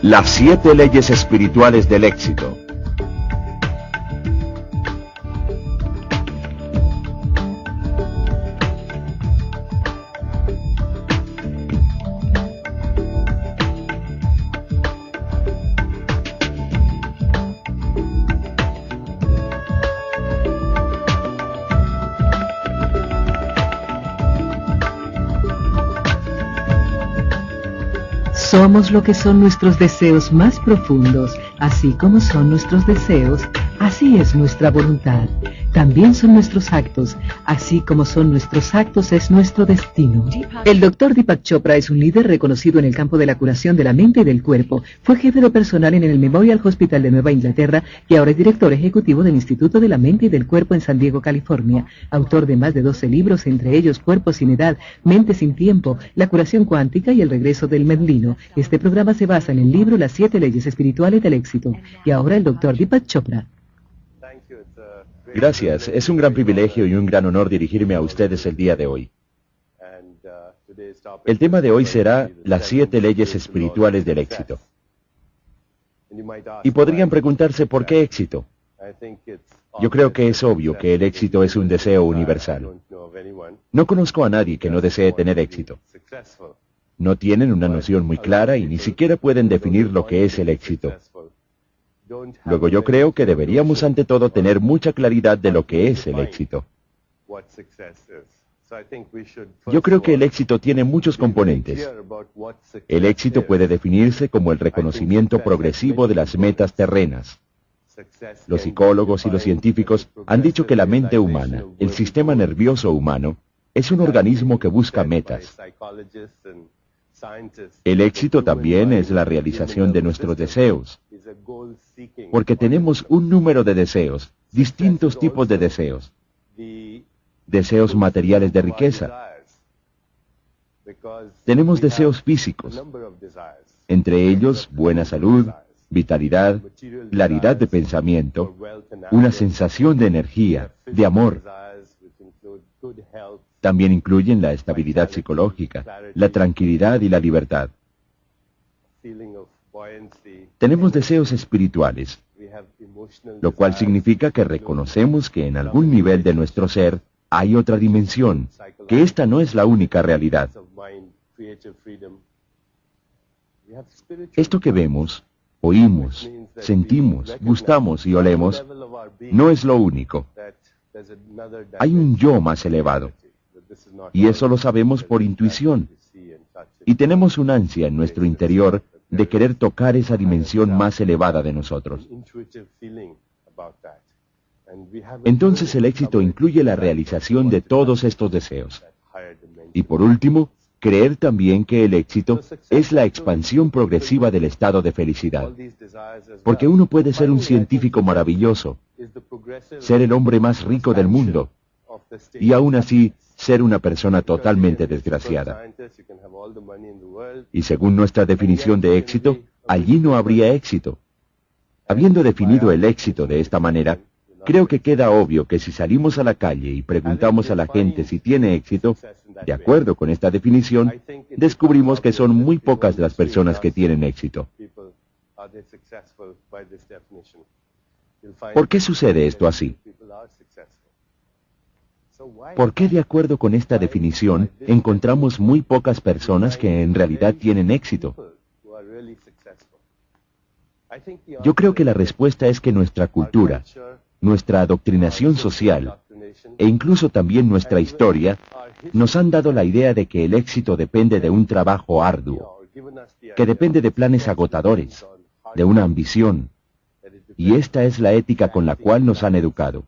Las 7 leyes espirituales del éxito. Somos lo que son nuestros deseos más profundos, así como son nuestros deseos, así es nuestra voluntad. También son nuestros actos, así como son nuestros actos es nuestro destino. El Dr. Deepak Chopra es un líder reconocido en el campo de la curación de la mente y del cuerpo. Fue jefe de personal en el Memorial Hospital de Nueva Inglaterra y ahora es director ejecutivo del Instituto de la Mente y del Cuerpo en San Diego, California. Autor de más de 12 libros, entre ellos Cuerpo sin edad, Mente sin tiempo, La curación cuántica y El regreso del Merlino. Este programa se basa en el libro Las 7 leyes espirituales del éxito. Y ahora el Dr. Deepak Chopra. Gracias, es un gran privilegio y un gran honor dirigirme a ustedes el día de hoy. El tema de hoy será las 7 leyes espirituales del éxito. Y podrían preguntarse ¿por qué éxito? Yo creo que es obvio que el éxito es un deseo universal. No conozco a nadie que no desee tener éxito. No tienen una noción muy clara y ni siquiera pueden definir lo que es el éxito. Luego yo creo que deberíamos ante todo tener mucha claridad de lo que es el éxito. Yo creo que el éxito tiene muchos componentes. El éxito puede definirse como el reconocimiento progresivo de las metas terrenas. Los psicólogos y los científicos han dicho que la mente humana, el sistema nervioso humano, es un organismo que busca metas. El éxito también es la realización de nuestros deseos, porque tenemos un número de deseos, distintos tipos de deseos. Deseos materiales de riqueza. Tenemos deseos físicos, entre ellos buena salud, vitalidad, claridad de pensamiento, una sensación de energía, de amor. También incluyen la estabilidad psicológica, la tranquilidad y la libertad. Tenemos deseos espirituales, lo cual significa que reconocemos que en algún nivel de nuestro ser hay otra dimensión, que esta no es la única realidad. Esto que vemos, oímos, sentimos, gustamos y olemos, no es lo único. Hay un yo más elevado, y eso lo sabemos por intuición, y tenemos un ansia en nuestro interior de querer tocar esa dimensión más elevada de nosotros. Entonces el éxito incluye la realización de todos estos deseos. Y por último, creer también que el éxito es la expansión progresiva del estado de felicidad. Porque uno puede ser un científico maravilloso, ser el hombre más rico del mundo, y aún así ser una persona totalmente desgraciada. Y según nuestra definición de éxito, allí no habría éxito. Habiendo definido el éxito de esta manera, creo que queda obvio que si salimos a la calle y preguntamos a la gente si tiene éxito, de acuerdo con esta definición, descubrimos que son muy pocas las personas que tienen éxito. ¿Por qué sucede esto así? ¿Por qué de acuerdo con esta definición encontramos muy pocas personas que en realidad tienen éxito? Yo creo que la respuesta es que nuestra cultura, nuestra adoctrinación social e incluso también nuestra historia nos han dado la idea de que el éxito depende de un trabajo arduo, que depende de planes agotadores, de una ambición, y esta es la ética con la cual nos han educado.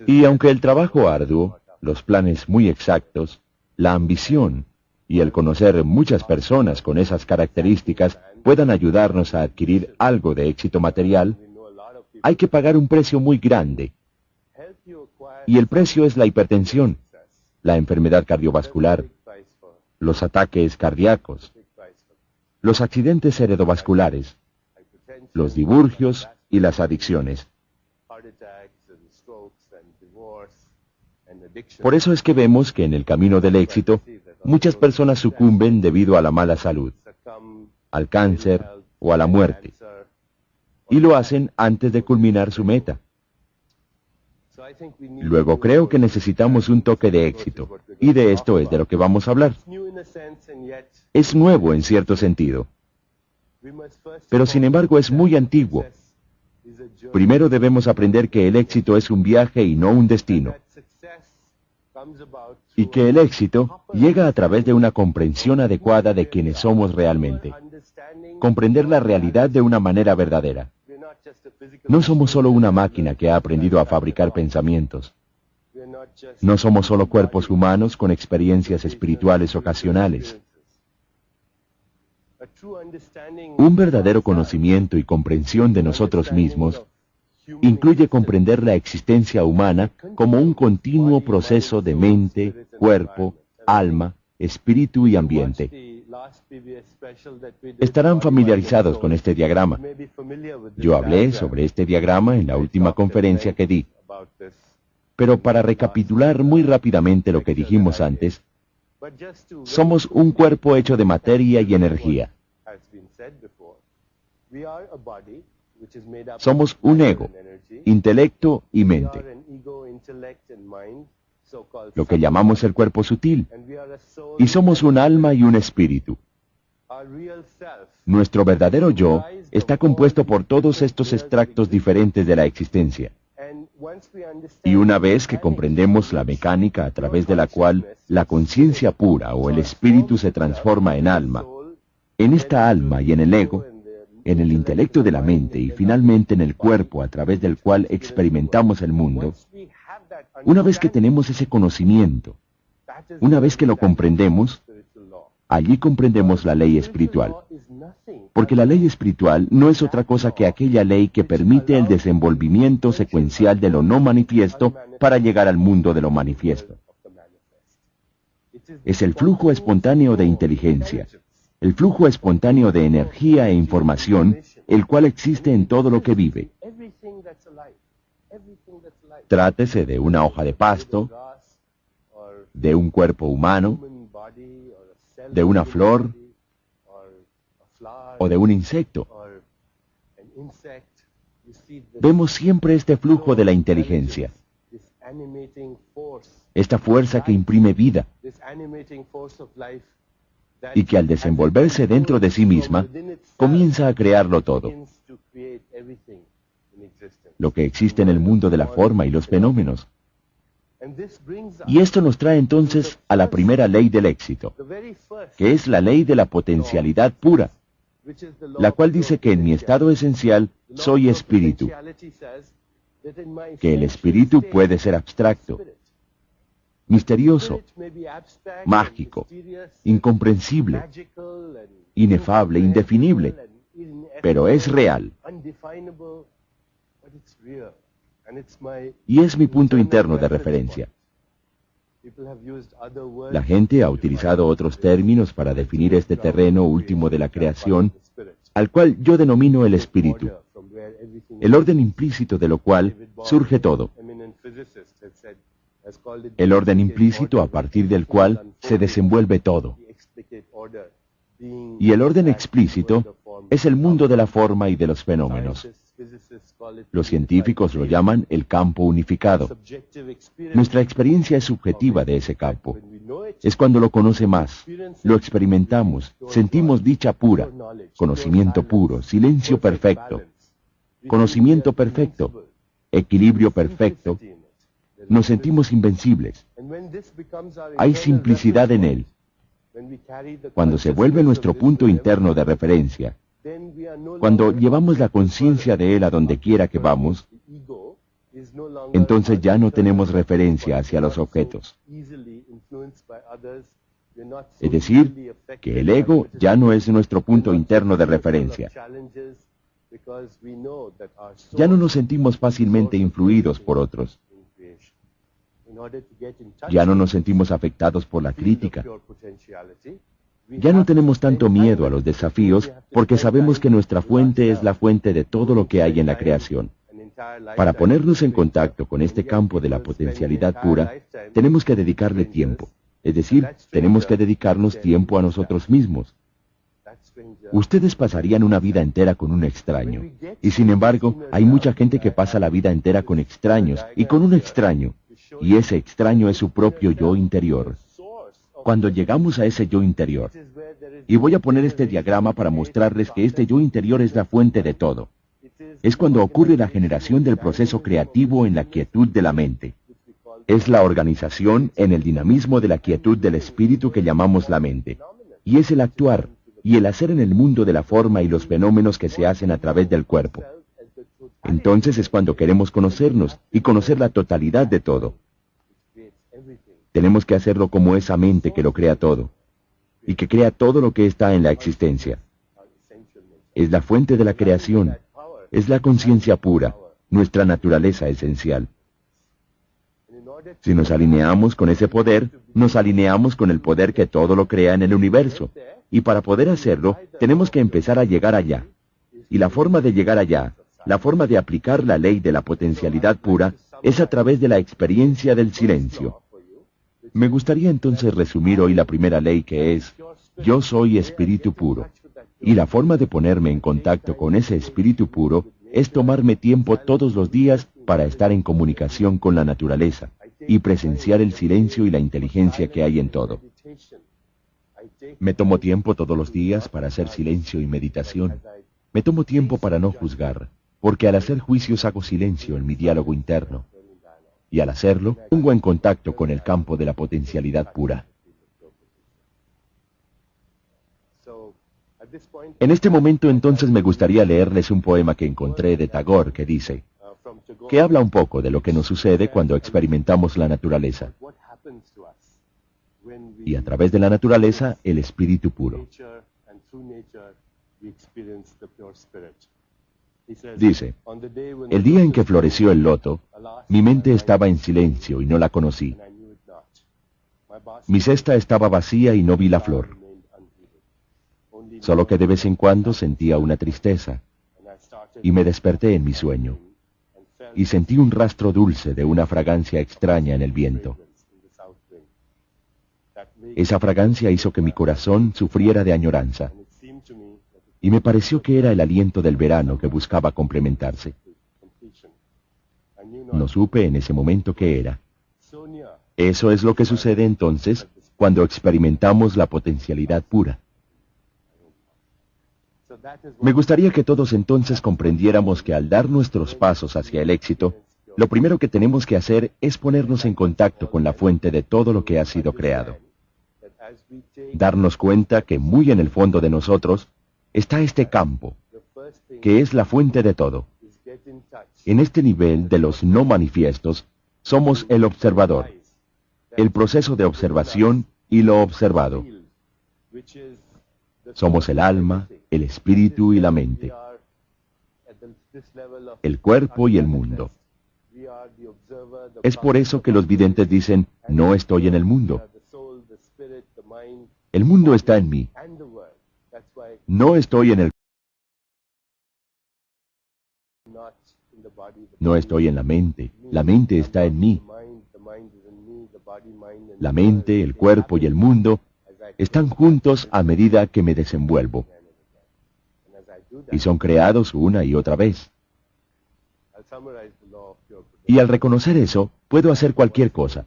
Y aunque el trabajo arduo, los planes muy exactos, la ambición y el conocer muchas personas con esas características puedan ayudarnos a adquirir algo de éxito material, hay que pagar un precio muy grande. Y el precio es la hipertensión, la enfermedad cardiovascular, los ataques cardíacos, los accidentes cerebrovasculares, los divorcios y las adicciones. Por eso es que vemos que en el camino del éxito muchas personas sucumben debido a la mala salud, al cáncer o a la muerte, y lo hacen antes de culminar su meta. Luego creo que necesitamos un toque de éxito, y de esto es de lo que vamos a hablar. Es nuevo en cierto sentido, pero sin embargo es muy antiguo. Primero debemos aprender que el éxito es un viaje y no un destino, y que el éxito llega a través de una comprensión adecuada de quienes somos realmente. Comprender la realidad de una manera verdadera. No somos solo una máquina que ha aprendido a fabricar pensamientos. No somos solo cuerpos humanos con experiencias espirituales ocasionales. Un verdadero conocimiento y comprensión de nosotros mismos incluye comprender la existencia humana como un continuo proceso de mente, cuerpo, alma, espíritu y ambiente. Estarán familiarizados con este diagrama. Yo hablé sobre este diagrama en la última conferencia que di. Pero para recapitular muy rápidamente lo que dijimos antes, somos un cuerpo hecho de materia y energía. Somos un ego, intelecto y mente, lo que llamamos el cuerpo sutil, y somos un alma y un espíritu. Nuestro verdadero yo está compuesto por todos estos extractos diferentes de la existencia. Y una vez que comprendemos la mecánica a través de la cual la conciencia pura o el espíritu se transforma en alma, en esta alma y en el ego, en el intelecto de la mente y finalmente en el cuerpo a través del cual experimentamos el mundo, una vez que tenemos ese conocimiento, una vez que lo comprendemos, allí comprendemos la ley espiritual. Porque la ley espiritual no es otra cosa que aquella ley que permite el desenvolvimiento secuencial de lo no manifiesto para llegar al mundo de lo manifiesto. Es el flujo espontáneo de inteligencia, el flujo espontáneo de energía e información, el cual existe en todo lo que vive. Trátese de una hoja de pasto, de un cuerpo humano, de una flor, o de un insecto. Vemos siempre este flujo de la inteligencia, esta fuerza que imprime vida, y que al desenvolverse dentro de sí misma, comienza a crearlo todo. Lo que existe en el mundo de la forma y los fenómenos. Y esto nos trae entonces a la primera ley del éxito, que es la ley de la potencialidad pura, la cual dice que en mi estado esencial soy espíritu, que el espíritu puede ser abstracto, misterioso, mágico, incomprensible, inefable, indefinible, pero es real. Y es mi punto interno de referencia. La gente ha utilizado otros términos para definir este terreno último de la creación, al cual yo denomino el espíritu, el orden implícito de lo cual surge todo. El orden implícito a partir del cual se desenvuelve todo. Y el orden explícito es el mundo de la forma y de los fenómenos. Los científicos lo llaman el campo unificado. Nuestra experiencia es subjetiva de ese campo. Es cuando lo conoce más, lo experimentamos, sentimos dicha pura, conocimiento puro, silencio perfecto, conocimiento perfecto, equilibrio perfecto. Nos sentimos invencibles. Hay simplicidad en él. Cuando se vuelve nuestro punto interno de referencia, cuando llevamos la conciencia de él a donde quiera que vamos, entonces ya no tenemos referencia hacia los objetos. Es decir, que el ego ya no es nuestro punto interno de referencia. Ya no nos sentimos fácilmente influidos por otros. Ya no nos sentimos afectados por la crítica. Ya no tenemos tanto miedo a los desafíos porque sabemos que nuestra fuente es la fuente de todo lo que hay en la creación. Para ponernos en contacto con este campo de la potencialidad pura, tenemos que dedicarle tiempo. Es decir, tenemos que dedicarnos tiempo a nosotros mismos. Ustedes pasarían una vida entera con un extraño. Y sin embargo, hay mucha gente que pasa la vida entera con extraños y con un extraño. Y ese extraño es su propio yo interior. Cuando llegamos a ese yo interior, y voy a poner este diagrama para mostrarles que este yo interior es la fuente de todo. Es cuando ocurre la generación del proceso creativo en la quietud de la mente. Es la organización en el dinamismo de la quietud del espíritu que llamamos la mente. Y es el actuar y el hacer en el mundo de la forma y los fenómenos que se hacen a través del cuerpo. Entonces es cuando queremos conocernos y conocer la totalidad de todo. Tenemos que hacerlo como esa mente que lo crea todo, y que crea todo lo que está en la existencia. Es la fuente de la creación, es la conciencia pura, nuestra naturaleza esencial. Si nos alineamos con ese poder, nos alineamos con el poder que todo lo crea en el universo, y para poder hacerlo, tenemos que empezar a llegar allá. Y la forma de llegar allá, la forma de aplicar la ley de la potencialidad pura, es a través de la experiencia del silencio. Me gustaría entonces resumir hoy la primera ley, que es: yo soy espíritu puro. Y la forma de ponerme en contacto con ese espíritu puro es tomarme tiempo todos los días para estar en comunicación con la naturaleza y presenciar el silencio y la inteligencia que hay en todo. Me tomo tiempo todos los días para hacer silencio y meditación. Me tomo tiempo para no juzgar, porque al hacer juicios hago silencio en mi diálogo interno. Y al hacerlo, pongo en contacto con el campo de la potencialidad pura. En este momento entonces me gustaría leerles un poema que encontré de Tagore que dice, que habla un poco de lo que nos sucede cuando experimentamos la naturaleza. Y a través de la naturaleza, el espíritu puro. Dice, el día en que floreció el loto, mi mente estaba en silencio y no la conocí. Mi cesta estaba vacía y no vi la flor. Solo que de vez en cuando sentía una tristeza, y me desperté en mi sueño, y sentí un rastro dulce de una fragancia extraña en el viento. Esa fragancia hizo que mi corazón sufriera de añoranza, y me pareció que era el aliento del verano que buscaba complementarse. No supe en ese momento qué era. Eso es lo que sucede entonces cuando experimentamos la potencialidad pura. Me gustaría que todos entonces comprendiéramos que al dar nuestros pasos hacia el éxito, lo primero que tenemos que hacer es ponernos en contacto con la fuente de todo lo que ha sido creado. Darnos cuenta que muy en el fondo de nosotros está este campo, que es la fuente de todo. En este nivel de los no manifiestos, somos el observador, el proceso de observación y lo observado. Somos el alma, el espíritu y la mente, el cuerpo y el mundo. Es por eso que los videntes dicen, no estoy en el mundo. El mundo está en mí. No estoy en el... No estoy en la mente está en mí. La mente, el cuerpo y el mundo están juntos a medida que me desenvuelvo. Y son creados una y otra vez. Y al reconocer eso, puedo hacer cualquier cosa.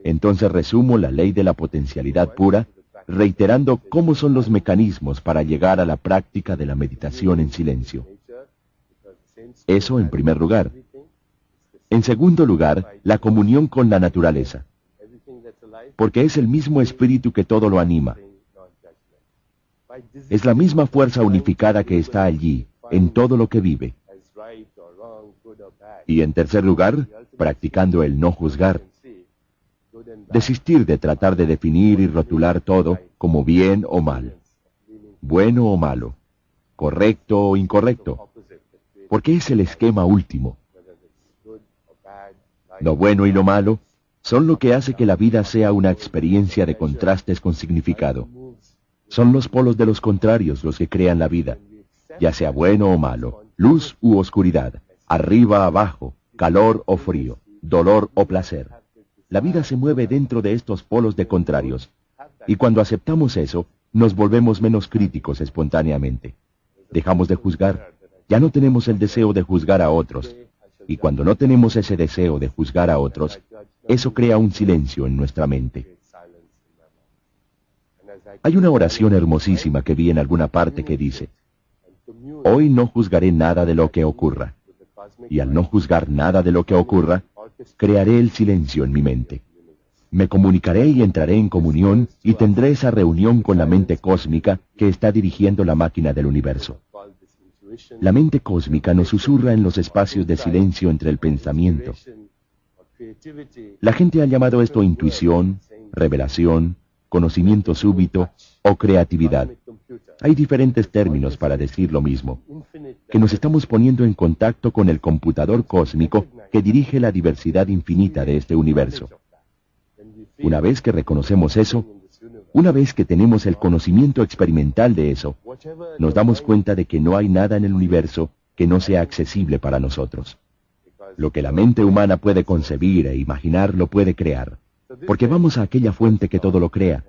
Entonces resumo la ley de la potencialidad pura, reiterando cómo son los mecanismos para llegar a la práctica de la meditación en silencio. Eso en primer lugar. En segundo lugar, la comunión con la naturaleza, porque es el mismo espíritu que todo lo anima. Es la misma fuerza unificada que está allí, en todo lo que vive. Y en tercer lugar, practicando el no juzgar. Desistir de tratar de definir y rotular todo como bien o mal, bueno o malo, correcto o incorrecto, porque es el esquema último. Lo bueno y lo malo son lo que hace que la vida sea una experiencia de contrastes con significado. Son los polos de los contrarios los que crean la vida, ya sea bueno o malo, luz u oscuridad, arriba, abajo, calor o frío, dolor o placer. la vida se mueve dentro de estos polos de contrarios. Y cuando aceptamos eso, nos volvemos menos críticos espontáneamente. Dejamos de juzgar. Ya no tenemos el deseo de juzgar a otros. Y cuando no tenemos ese deseo de juzgar a otros, eso crea un silencio en nuestra mente. Hay una oración hermosísima que vi en alguna parte que dice: hoy no juzgaré nada de lo que ocurra. Y al no juzgar nada de lo que ocurra, crearé el silencio en mi mente. Me comunicaré y entraré en comunión y tendré esa reunión con la mente cósmica que está dirigiendo la máquina del universo. La mente cósmica nos susurra en los espacios de silencio entre el pensamiento. La gente ha llamado esto intuición, revelación, conocimiento súbito o creatividad. Hay diferentes términos para decir lo mismo, que nos estamos poniendo en contacto con el computador cósmico que dirige la diversidad infinita de este universo. Una vez que reconocemos eso, una vez que tenemos el conocimiento experimental de eso, nos damos cuenta de que no hay nada en el universo que no sea accesible para nosotros. Lo que la mente humana puede concebir e imaginar lo puede crear, porque vamos a aquella fuente que todo lo crea.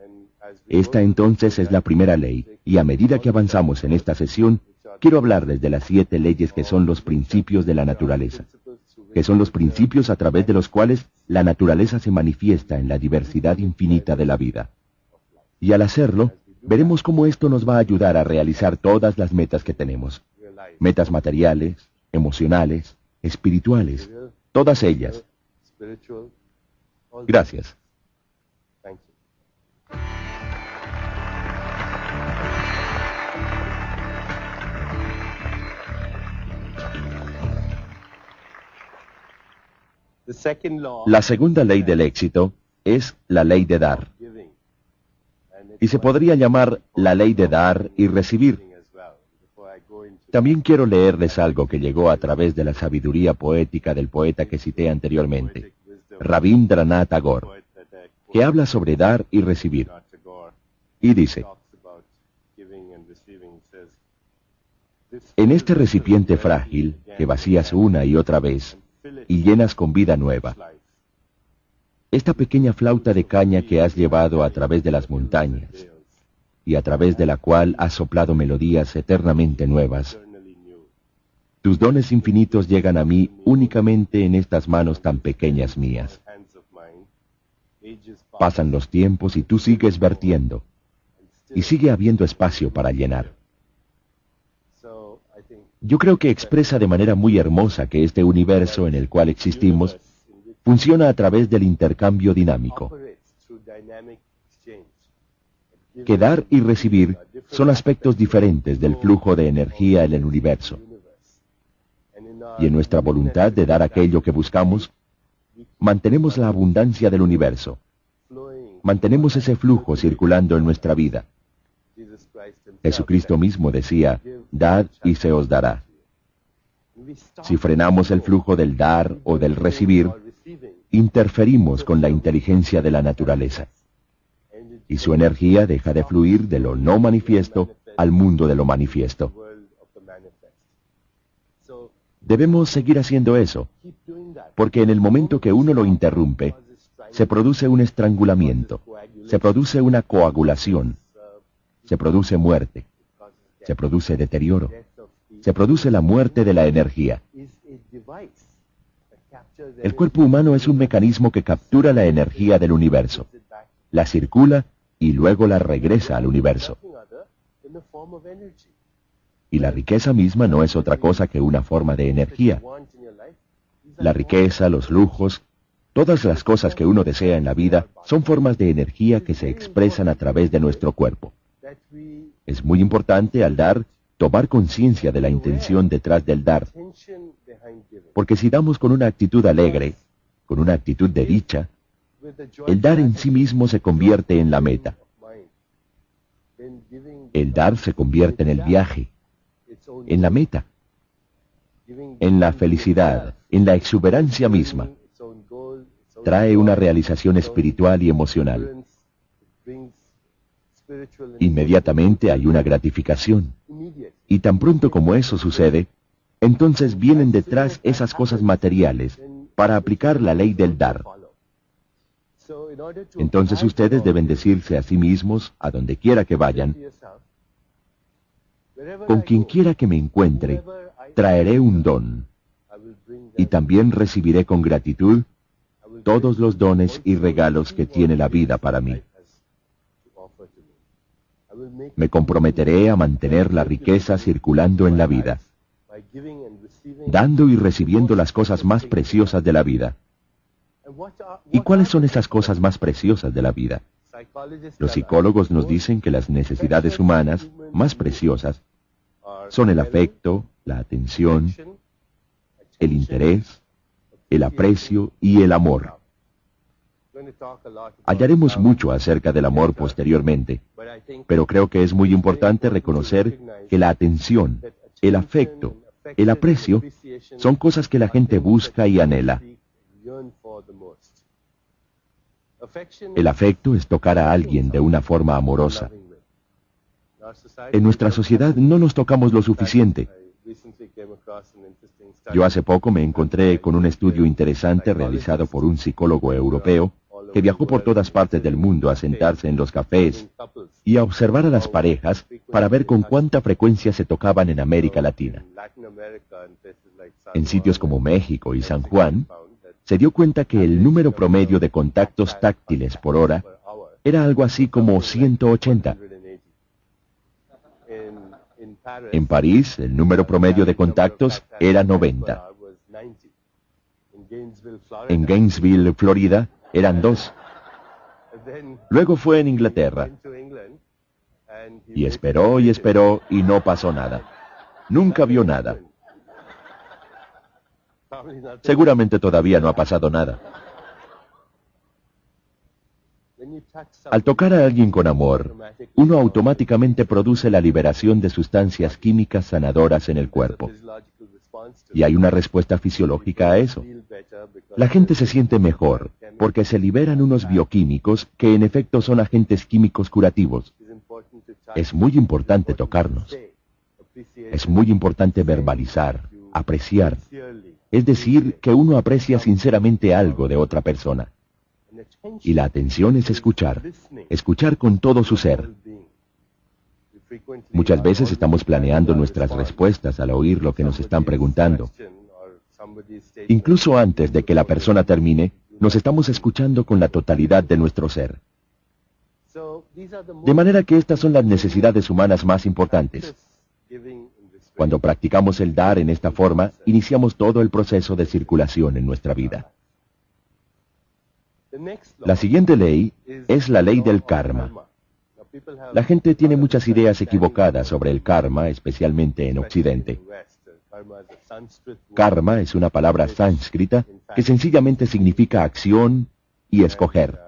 Esta entonces es la primera ley, y a medida que avanzamos en esta sesión, quiero hablarles de las 7 leyes que son los principios de la naturaleza, que son los principios a través de los cuales la naturaleza se manifiesta en la diversidad infinita de la vida. Y al hacerlo, veremos cómo esto nos va a ayudar a realizar todas las metas que tenemos. Metas materiales, emocionales, espirituales, todas ellas. Gracias. La segunda ley del éxito es la ley de dar. Y se podría llamar la ley de dar y recibir. También quiero leerles algo que llegó a través de la sabiduría poética del poeta que cité anteriormente, Rabindranath Tagore, que habla sobre dar y recibir. Y dice: en este recipiente frágil que vacías una y otra vez y llenas con vida nueva, esta pequeña flauta de caña que has llevado a través de las montañas y a través de la cual has soplado melodías eternamente nuevas, tus dones infinitos llegan a mí únicamente en estas manos tan pequeñas mías. Pasan los tiempos y tú sigues vertiendo, y sigue habiendo espacio para llenar. Yo creo que expresa de manera muy hermosa que este universo en el cual existimos funciona a través del intercambio dinámico. Que dar y recibir son aspectos diferentes del flujo de energía en el universo. Y en nuestra voluntad de dar aquello que buscamos, mantenemos la abundancia del universo. Mantenemos ese flujo circulando en nuestra vida. Jesucristo mismo decía: dad y se os dará. Si frenamos el flujo del dar o del recibir, interferimos con la inteligencia de la naturaleza. Y su energía deja de fluir de lo no manifiesto al mundo de lo manifiesto. Debemos seguir haciendo eso, porque en el momento que uno lo interrumpe, se produce un estrangulamiento, se produce una coagulación, se produce muerte, se produce deterioro, se produce la muerte de la energía. El cuerpo humano es un mecanismo que captura la energía del universo, la circula y luego la regresa al universo. Y la riqueza misma no es otra cosa que una forma de energía. La riqueza, los lujos, todas las cosas que uno desea en la vida son formas de energía que se expresan a través de nuestro cuerpo. Es muy importante al dar tomar conciencia de la intención detrás del dar, porque si damos con una actitud alegre, con una actitud de dicha, el dar en sí mismo se convierte en la meta. El dar se convierte en el viaje, en la meta, en la felicidad, en la exuberancia misma. Trae una realización espiritual y emocional. Inmediatamente hay una gratificación. Y tan pronto como eso sucede, entonces vienen detrás esas cosas materiales para aplicar la ley del dar. Entonces ustedes deben decirse a sí mismos, a donde quiera que vayan, con quien quiera que me encuentre, traeré un don, y también recibiré con gratitud todos los dones y regalos que tiene la vida para mí. Me comprometeré a mantener la riqueza circulando en la vida, dando y recibiendo las cosas más preciosas de la vida. ¿Y cuáles son esas cosas más preciosas de la vida? Los psicólogos nos dicen que las necesidades humanas más preciosas son el afecto, la atención, el interés, el aprecio y el amor. Hablaremos mucho acerca del amor posteriormente, pero creo que es muy importante reconocer que la atención, el afecto, el aprecio son cosas que la gente busca y anhela. El afecto es tocar a alguien de una forma amorosa. En nuestra sociedad no nos tocamos lo suficiente. Yo hace poco me encontré con un estudio interesante realizado por un psicólogo europeo que viajó por todas partes del mundo a sentarse en los cafés y a observar a las parejas para ver con cuánta frecuencia se tocaban en América Latina. En sitios como México y San Juan, se dio cuenta que el número promedio de contactos táctiles por hora era algo así como 180. En París, el número promedio de contactos era 90. En Gainesville, Florida, eran 2. Luego fue en Inglaterra. Y esperó y no pasó nada. Nunca vio nada. Seguramente todavía no ha pasado nada. Al tocar a alguien con amor, uno automáticamente produce la liberación de sustancias químicas sanadoras en el cuerpo. Y hay una respuesta fisiológica a eso. La gente se siente mejor porque se liberan unos bioquímicos que en efecto son agentes químicos curativos. Es muy importante tocarnos. Es muy importante verbalizar, apreciar. Es decir, que uno aprecia sinceramente algo de otra persona. Y la atención es escuchar con todo su ser. Muchas veces estamos planeando nuestras respuestas al oír lo que nos están preguntando. Incluso antes de que la persona termine, nos estamos escuchando con la totalidad de nuestro ser. De manera que estas son las necesidades humanas más importantes. Cuando practicamos el dar en esta forma, iniciamos todo el proceso de circulación en nuestra vida. La siguiente ley es la ley del karma. La gente tiene muchas ideas equivocadas sobre el karma, especialmente en Occidente. Karma es una palabra sánscrita que sencillamente significa acción y escoger.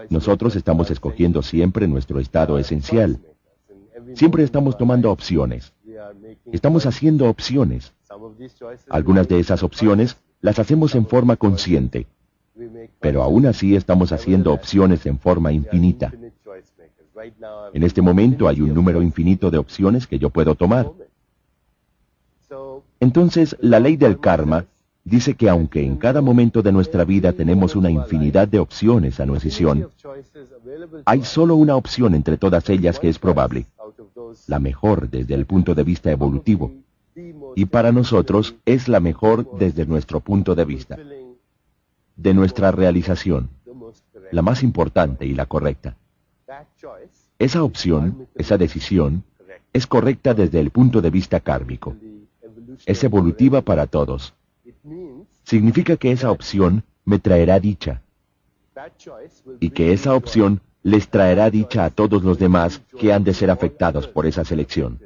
Nosotros estamos escogiendo siempre nuestro estado esencial. Siempre estamos tomando opciones. Estamos haciendo opciones. Algunas de esas opciones las hacemos en forma consciente, pero aún así estamos haciendo opciones en forma infinita. En este momento hay un número infinito de opciones que yo puedo tomar. Entonces, la ley del karma dice que aunque en cada momento de nuestra vida tenemos una infinidad de opciones a nuestra decisión, hay solo una opción entre todas ellas que es probable, la mejor desde el punto de vista evolutivo, y para nosotros es la mejor desde nuestro punto de vista, de nuestra realización, la más importante y la correcta. Esa opción, esa decisión, es correcta desde el punto de vista kármico. Es evolutiva para todos. Significa que esa opción me traerá dicha, y que esa opción les traerá dicha a todos los demás que han de ser afectados por esa selección.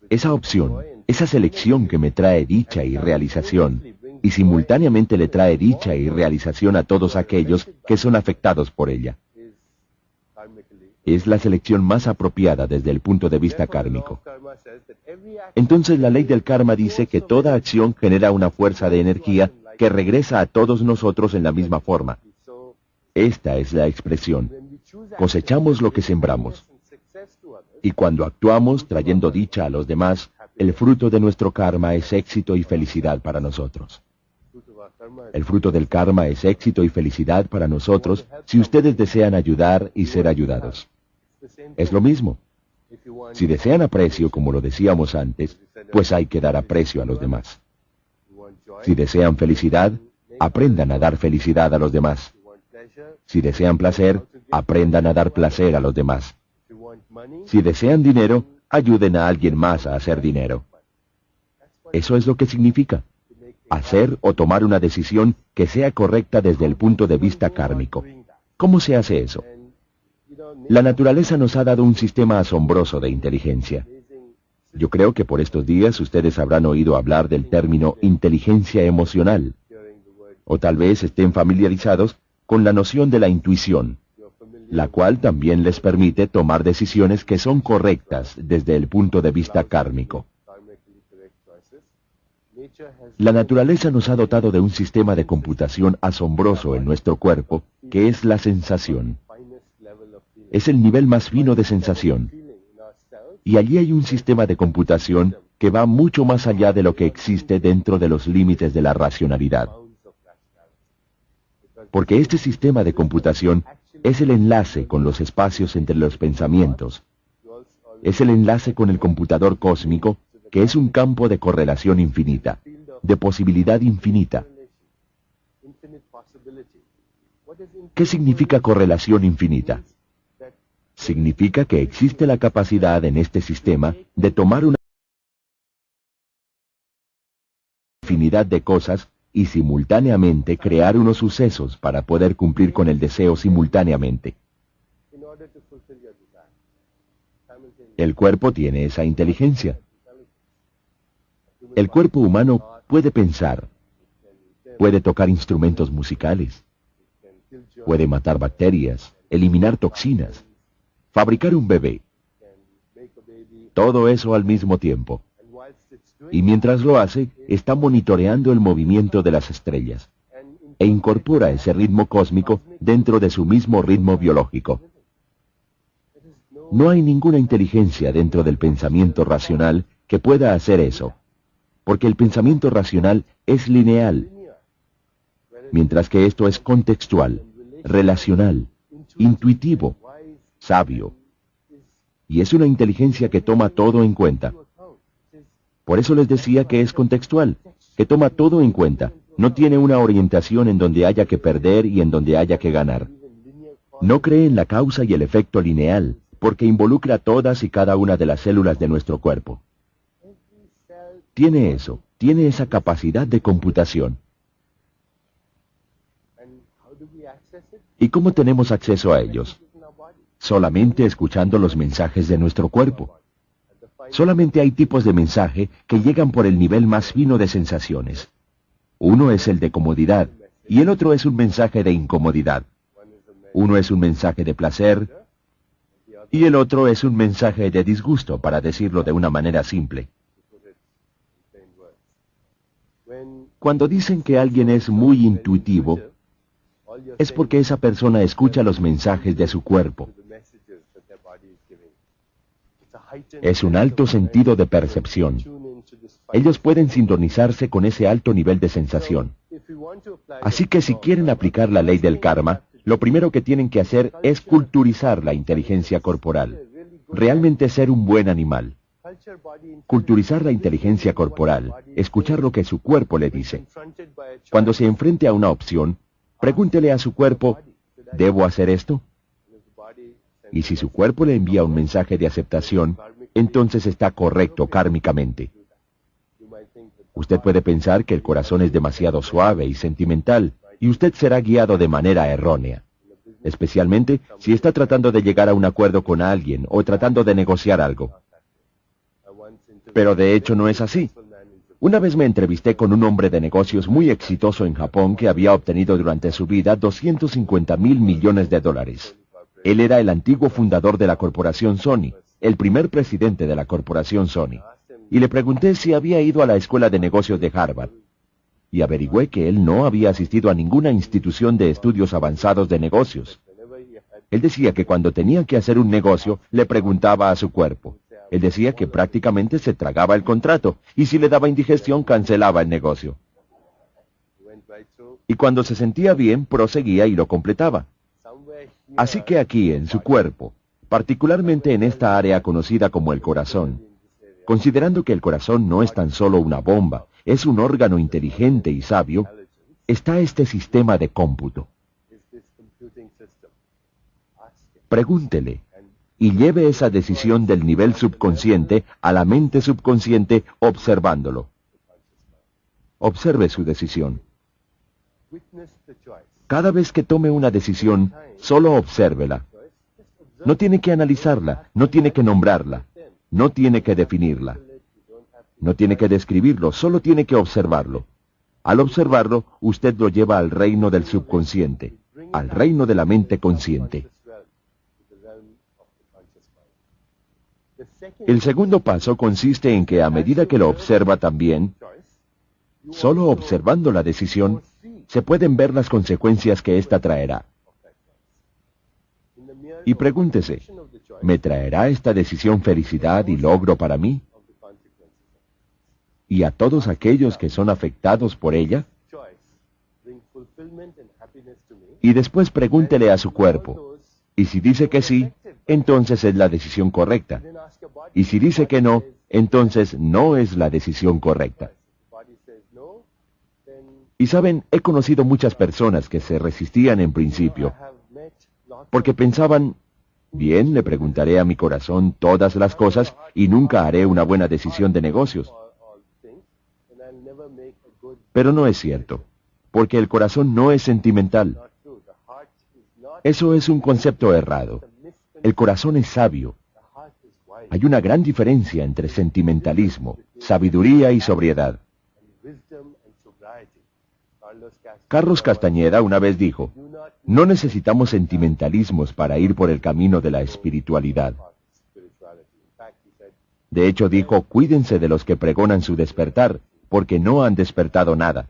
Esa opción, esa selección que me trae dicha y realización, y simultáneamente le trae dicha y realización a todos aquellos que son afectados por ella. Es la selección más apropiada desde el punto de vista kármico. Entonces la ley del karma dice que toda acción genera una fuerza de energía que regresa a todos nosotros en la misma forma. Esta es la expresión. Cosechamos lo que sembramos. Y cuando actuamos trayendo dicha a los demás, el fruto de nuestro karma es éxito y felicidad para nosotros. El fruto del karma es éxito y felicidad para nosotros si ustedes desean ayudar y ser ayudados. Es lo mismo. Si desean aprecio, como lo decíamos antes, pues hay que dar aprecio a los demás. Si desean felicidad, aprendan a dar felicidad a los demás. Si desean placer, aprendan a dar placer a los demás. Si desean dinero, ayuden a alguien más a hacer dinero. Eso es lo que significa hacer o tomar una decisión que sea correcta desde el punto de vista kármico. ¿Cómo se hace eso? La naturaleza nos ha dado un sistema asombroso de inteligencia. Yo creo que por estos días ustedes habrán oído hablar del término inteligencia emocional, o tal vez estén familiarizados con la noción de la intuición, la cual también les permite tomar decisiones que son correctas desde el punto de vista kármico. La naturaleza nos ha dotado de un sistema de computación asombroso en nuestro cuerpo, que es la sensación. Es el nivel más fino de sensación. Y allí hay un sistema de computación que va mucho más allá de lo que existe dentro de los límites de la racionalidad. Porque este sistema de computación es el enlace con los espacios entre los pensamientos. Es el enlace con el computador cósmico, que es un campo de correlación infinita, de posibilidad infinita. ¿Qué significa correlación infinita? Significa que existe la capacidad en este sistema de tomar una infinidad de cosas y simultáneamente crear unos sucesos para poder cumplir con el deseo simultáneamente. El cuerpo tiene esa inteligencia. El cuerpo humano puede pensar, puede tocar instrumentos musicales, puede matar bacterias, eliminar toxinas, fabricar un bebé. Todo eso al mismo tiempo. Y mientras lo hace, está monitoreando el movimiento de las estrellas e incorpora ese ritmo cósmico dentro de su mismo ritmo biológico. No hay ninguna inteligencia dentro del pensamiento racional que pueda hacer eso, porque el pensamiento racional es lineal, mientras que esto es contextual, relacional, intuitivo, sabio, y es una inteligencia que toma todo en cuenta. Por eso les decía que es contextual, que toma todo en cuenta, no tiene una orientación en donde haya que perder y en donde haya que ganar. No cree en la causa y el efecto lineal, porque involucra todas y cada una de las células de nuestro cuerpo. Tiene eso, tiene esa capacidad de computación. ¿Y cómo tenemos acceso a ellos? Solamente escuchando los mensajes de nuestro cuerpo. Solamente hay tipos de mensaje que llegan por el nivel más fino de sensaciones. Uno es el de comodidad, y el otro es un mensaje de incomodidad. Uno es un mensaje de placer, y el otro es un mensaje de disgusto, para decirlo de una manera simple. Cuando dicen que alguien es muy intuitivo, es porque esa persona escucha los mensajes de su cuerpo. Es un alto sentido de percepción. Ellos pueden sintonizarse con ese alto nivel de sensación. Así que si quieren aplicar la ley del karma, lo primero que tienen que hacer es culturizar la inteligencia corporal. Realmente ser un buen animal. Culturizar la inteligencia corporal, escuchar lo que su cuerpo le dice. Cuando se enfrente a una opción, pregúntele a su cuerpo, ¿debo hacer esto? Y si su cuerpo le envía un mensaje de aceptación, entonces está correcto kármicamente. Usted puede pensar que el corazón es demasiado suave y sentimental, y usted será guiado de manera errónea. Especialmente si está tratando de llegar a un acuerdo con alguien o tratando de negociar algo. Pero de hecho no es así. Una vez me entrevisté con un hombre de negocios muy exitoso en Japón que había obtenido durante su vida $250,000 millones. Él era el antiguo fundador de la corporación Sony, el primer presidente de la corporación Sony. Y le pregunté si había ido a la escuela de negocios de Harvard. Y averigüé que él no había asistido a ninguna institución de estudios avanzados de negocios. Él decía que cuando tenía que hacer un negocio, le preguntaba a su cuerpo, Él decía que prácticamente se tragaba el contrato, y si le daba indigestión, cancelaba el negocio. Y cuando se sentía bien, proseguía y lo completaba. Así que aquí, en su cuerpo, particularmente en esta área conocida como el corazón, considerando que el corazón no es tan solo una bomba, es un órgano inteligente y sabio, está este sistema de cómputo. Pregúntele y lleve esa decisión del nivel subconsciente a la mente subconsciente observándolo. Observe su decisión. Cada vez que tome una decisión, solo obsérvela. No tiene que analizarla, no tiene que nombrarla, no tiene que definirla. No tiene que describirlo, solo tiene que observarlo. Al observarlo, usted lo lleva al reino del subconsciente, al reino de la mente consciente. El segundo paso consiste en que a medida que lo observa también, solo observando la decisión, se pueden ver las consecuencias que ésta traerá. Y pregúntese, ¿me traerá esta decisión felicidad y logro para mí? ¿Y a todos aquellos que son afectados por ella? Y después pregúntele a su cuerpo, y si dice que sí, entonces es la decisión correcta. Y si dice que no, entonces no es la decisión correcta. Y saben, he conocido muchas personas que se resistían en principio, porque pensaban, bien, le preguntaré a mi corazón todas las cosas y nunca haré una buena decisión de negocios. Pero no es cierto, porque el corazón no es sentimental. Eso es un concepto errado. El corazón es sabio. Hay una gran diferencia entre sentimentalismo, sabiduría y sobriedad. Carlos Castañeda una vez dijo, no necesitamos sentimentalismos para ir por el camino de la espiritualidad. De hecho dijo, cuídense de los que pregonan su despertar, porque no han despertado nada.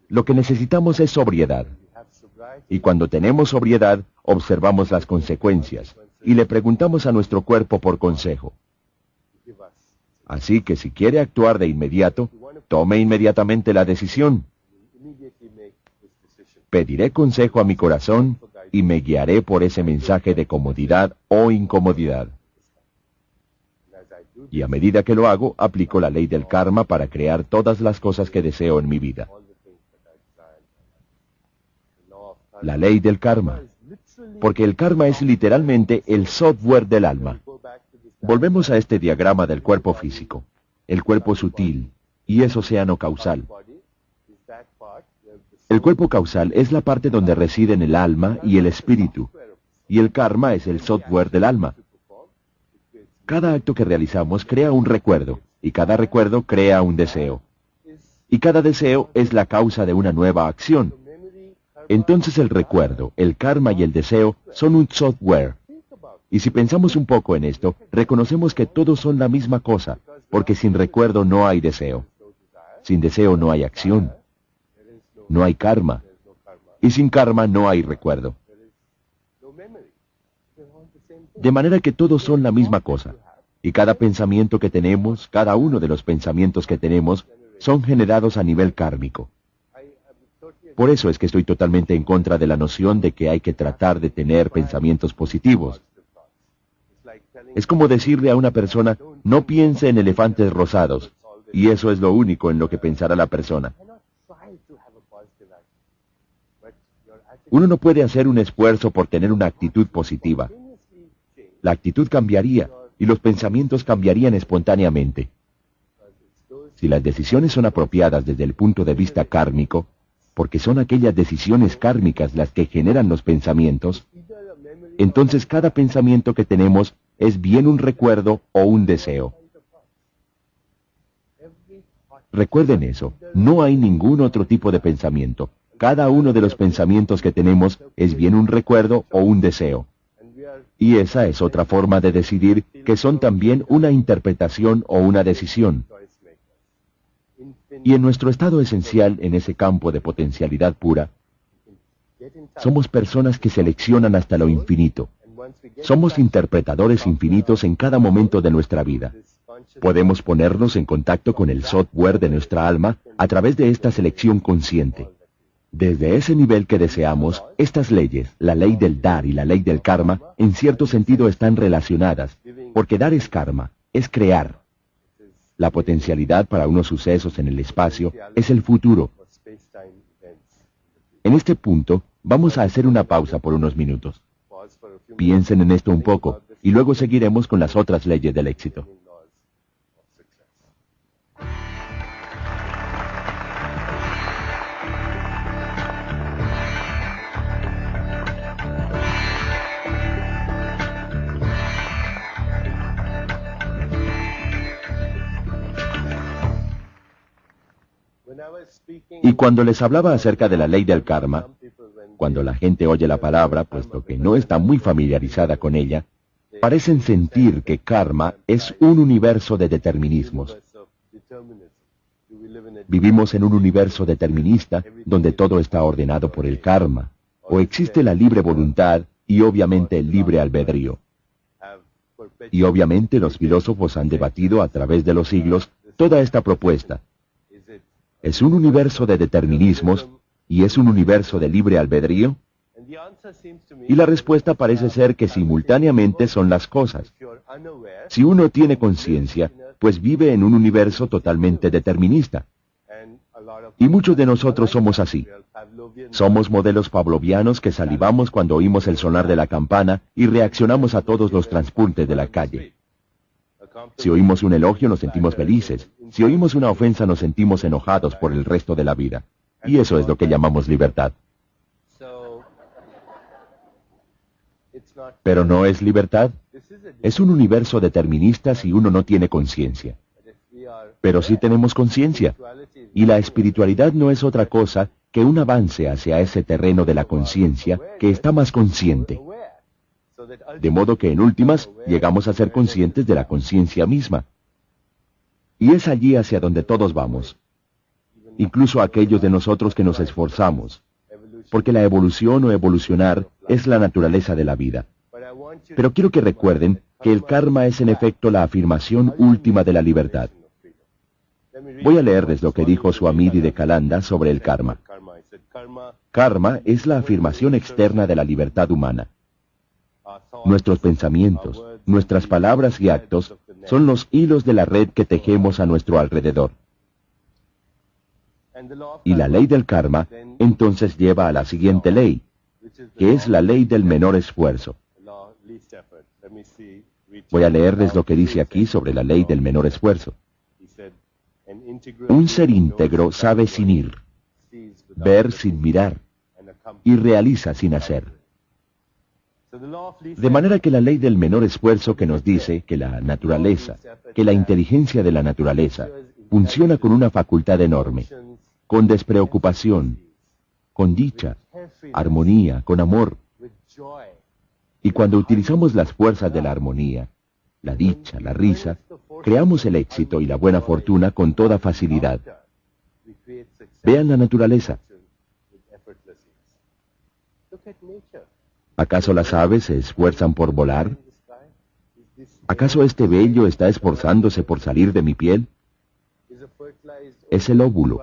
Lo que necesitamos es sobriedad. Y cuando tenemos sobriedad, observamos las consecuencias, y le preguntamos a nuestro cuerpo por consejo. Así que si quiere actuar de inmediato, tome inmediatamente la decisión. Pediré consejo a mi corazón y me guiaré por ese mensaje de comodidad o incomodidad. Y a medida que lo hago, aplico la ley del karma para crear todas las cosas que deseo en mi vida. La ley del karma. Porque el karma es literalmente el software del alma. Volvemos a este diagrama del cuerpo físico, el cuerpo sutil, y es océano causal. El cuerpo causal es la parte donde residen el alma y el espíritu, y el karma es el software del alma. Cada acto que realizamos crea un recuerdo, y cada recuerdo crea un deseo. Y cada deseo es la causa de una nueva acción. Entonces el recuerdo, el karma y el deseo son un software. Y si pensamos un poco en esto, reconocemos que todos son la misma cosa, porque sin recuerdo no hay deseo. Sin deseo no hay acción. No hay karma. Y sin karma no hay recuerdo. De manera que todos son la misma cosa. Y cada pensamiento que tenemos, cada uno de los pensamientos que tenemos, son generados a nivel kármico. Por eso es que estoy totalmente en contra de la noción de que hay que tratar de tener pensamientos positivos. Es como decirle a una persona, no piense en elefantes rosados, y eso es lo único en lo que pensará la persona. Uno no puede hacer un esfuerzo por tener una actitud positiva. La actitud cambiaría, y los pensamientos cambiarían espontáneamente. Si las decisiones son apropiadas desde el punto de vista kármico, porque son aquellas decisiones kármicas las que generan los pensamientos, entonces cada pensamiento que tenemos es bien un recuerdo o un deseo. Recuerden eso, no hay ningún otro tipo de pensamiento. Cada uno de los pensamientos que tenemos es bien un recuerdo o un deseo. Y esa es otra forma de decidir que son también una interpretación o una decisión. Y en nuestro estado esencial, en ese campo de potencialidad pura, somos personas que seleccionan hasta lo infinito. Somos interpretadores infinitos en cada momento de nuestra vida. Podemos ponernos en contacto con el software de nuestra alma a través de esta selección consciente. Desde ese nivel que deseamos, estas leyes, la ley del dar y la ley del karma, en cierto sentido están relacionadas, porque dar es karma, es crear. La potencialidad para unos sucesos en el espacio es el futuro. En este punto, vamos a hacer una pausa por unos minutos. Piensen en esto un poco, y luego seguiremos con las otras leyes del éxito. Y cuando les hablaba acerca de la ley del karma, cuando la gente oye la palabra, puesto que no está muy familiarizada con ella, parecen sentir que karma es un universo de determinismos. Vivimos en un universo determinista donde todo está ordenado por el karma, o existe la libre voluntad y obviamente el libre albedrío. Y obviamente los filósofos han debatido a través de los siglos toda esta propuesta. ¿Es un universo de determinismos y es un universo de libre albedrío? Y la respuesta parece ser que simultáneamente son las cosas. Si uno tiene conciencia, pues vive en un universo totalmente determinista. Y muchos de nosotros somos así. Somos modelos pavlovianos que salivamos cuando oímos el sonar de la campana y reaccionamos a todos los transpuntes de la calle. Si oímos un elogio nos sentimos felices. Si oímos una ofensa nos sentimos enojados por el resto de la vida. Y eso es lo que llamamos libertad. Pero no es libertad. Es un universo determinista si uno no tiene conciencia. Pero sí tenemos conciencia. Y la espiritualidad no es otra cosa que un avance hacia ese terreno de la conciencia que está más consciente. De modo que en últimas llegamos a ser conscientes de la conciencia misma. Y es allí hacia donde todos vamos. Incluso aquellos de nosotros que nos esforzamos. Porque la evolución o evolucionar es la naturaleza de la vida. Pero quiero que recuerden que el karma es en efecto la afirmación última de la libertad. Voy a leerles lo que dijo Swami Vivekananda sobre el karma. Karma es la afirmación externa de la libertad humana. Nuestros pensamientos, nuestras palabras y actos son los hilos de la red que tejemos a nuestro alrededor. Y la ley del karma entonces lleva a la siguiente ley, que es la ley del menor esfuerzo. Voy a leerles lo que dice aquí sobre la ley del menor esfuerzo. Un ser íntegro sabe sin ir, ver sin mirar, y realiza sin hacer. De manera que la ley del menor esfuerzo que nos dice que la naturaleza, que la inteligencia de la naturaleza, funciona con una facultad enorme, con despreocupación, con dicha, armonía, con amor. Y cuando utilizamos las fuerzas de la armonía, la dicha, la risa, creamos el éxito y la buena fortuna con toda facilidad. Vean la naturaleza. ¿Acaso las aves se esfuerzan por volar? ¿Acaso este vello está esforzándose por salir de mi piel? Es el óvulo.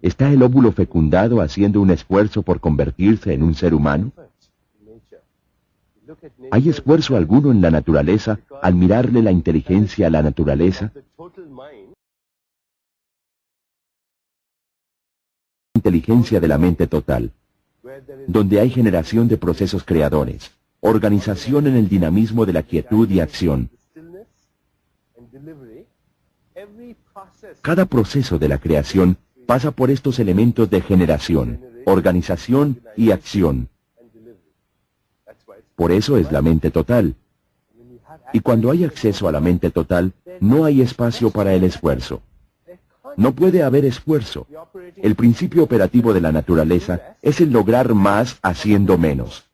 ¿Está el óvulo fecundado haciendo un esfuerzo por convertirse en un ser humano? ¿Hay esfuerzo alguno en la naturaleza al mirarle la inteligencia a la naturaleza? Inteligencia de la mente total, donde hay generación de procesos creadores, organización en el dinamismo de la quietud y acción. Cada proceso de la creación pasa por estos elementos de generación, organización y acción. Por eso es la mente total. Y cuando hay acceso a la mente total, no hay espacio para el esfuerzo. No puede haber esfuerzo. El principio operativo de la naturaleza es el lograr más haciendo menos.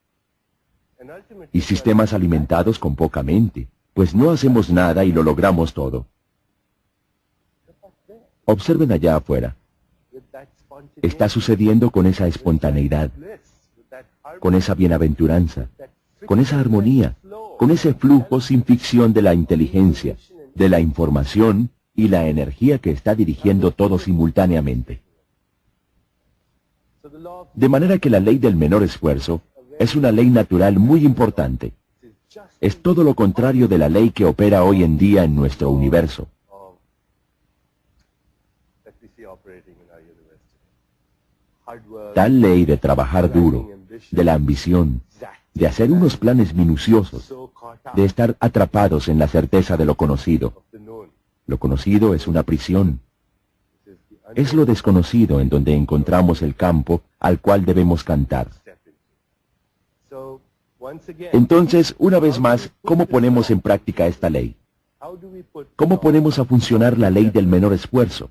Y sistemas alimentados con poca mente, pues no hacemos nada y lo logramos todo. Observen allá afuera. Está sucediendo con esa espontaneidad, con esa bienaventuranza, con esa armonía, con ese flujo sin ficción de la inteligencia, de la información y la energía que está dirigiendo todo simultáneamente. De manera que la ley del menor esfuerzo es una ley natural muy importante. Es todo lo contrario de la ley que opera hoy en día en nuestro universo. Tal ley de trabajar duro, de la ambición, de hacer unos planes minuciosos, de estar atrapados en la certeza de lo conocido. Lo conocido es una prisión. Es lo desconocido en donde encontramos el campo al cual debemos cantar. Entonces, una vez más, ¿cómo ponemos en práctica esta ley? ¿Cómo ponemos a funcionar la ley del menor esfuerzo?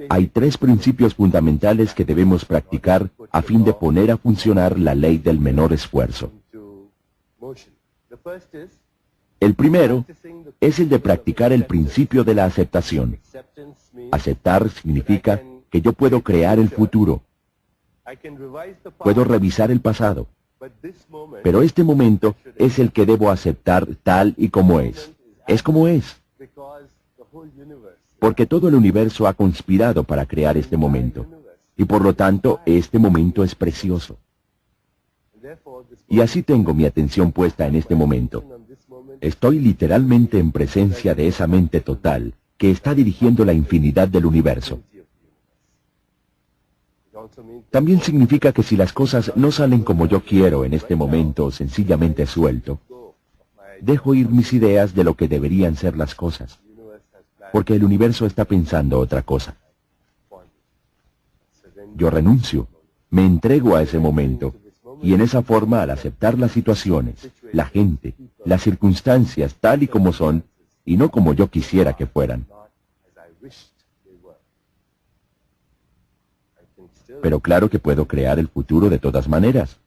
Hay 3 principios fundamentales que debemos practicar a fin de poner a funcionar la ley del menor esfuerzo. El primero es el de practicar el principio de la aceptación. Aceptar significa que yo puedo crear el futuro. Puedo revisar el pasado. Pero este momento es el que debo aceptar tal y como es. Es como es. Porque todo el universo ha conspirado para crear este momento. Y por lo tanto, este momento es precioso. Y así tengo mi atención puesta en este momento. Estoy literalmente en presencia de esa mente total que está dirigiendo la infinidad del universo. También significa que si las cosas no salen como yo quiero en este momento, sencillamente suelto, dejo ir mis ideas de lo que deberían ser las cosas, porque el universo está pensando otra cosa. Yo renuncio, me entrego a ese momento, y en esa forma, al aceptar las situaciones, la gente, las circunstancias tal y como son, y no como yo quisiera que fueran. Pero claro que puedo crear el futuro de todas maneras.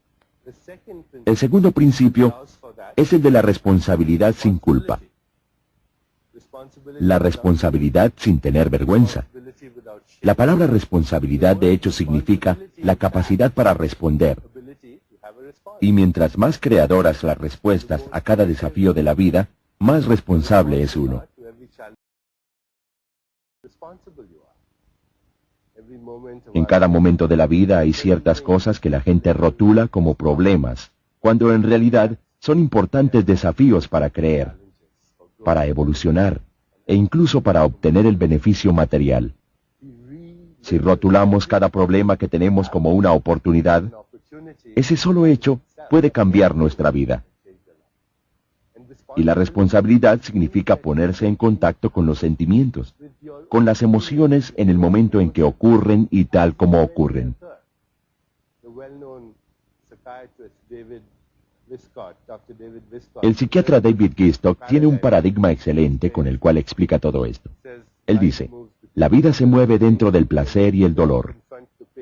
El segundo principio es el de la responsabilidad sin culpa. La responsabilidad sin tener vergüenza. La palabra responsabilidad de hecho significa la capacidad para responder. Y mientras más creadoras las respuestas a cada desafío de la vida, más responsable es uno. En cada momento de la vida hay ciertas cosas que la gente rotula como problemas, cuando en realidad son importantes desafíos para creer, para evolucionar e incluso para obtener el beneficio material. Si rotulamos cada problema que tenemos como una oportunidad, ese solo hecho puede cambiar nuestra vida. Y la responsabilidad significa ponerse en contacto con los sentimientos, con las emociones en el momento en que ocurren y tal como ocurren. El psiquiatra David Gistock tiene un paradigma excelente con el cual explica todo esto. Él dice, la vida se mueve dentro del placer y el dolor.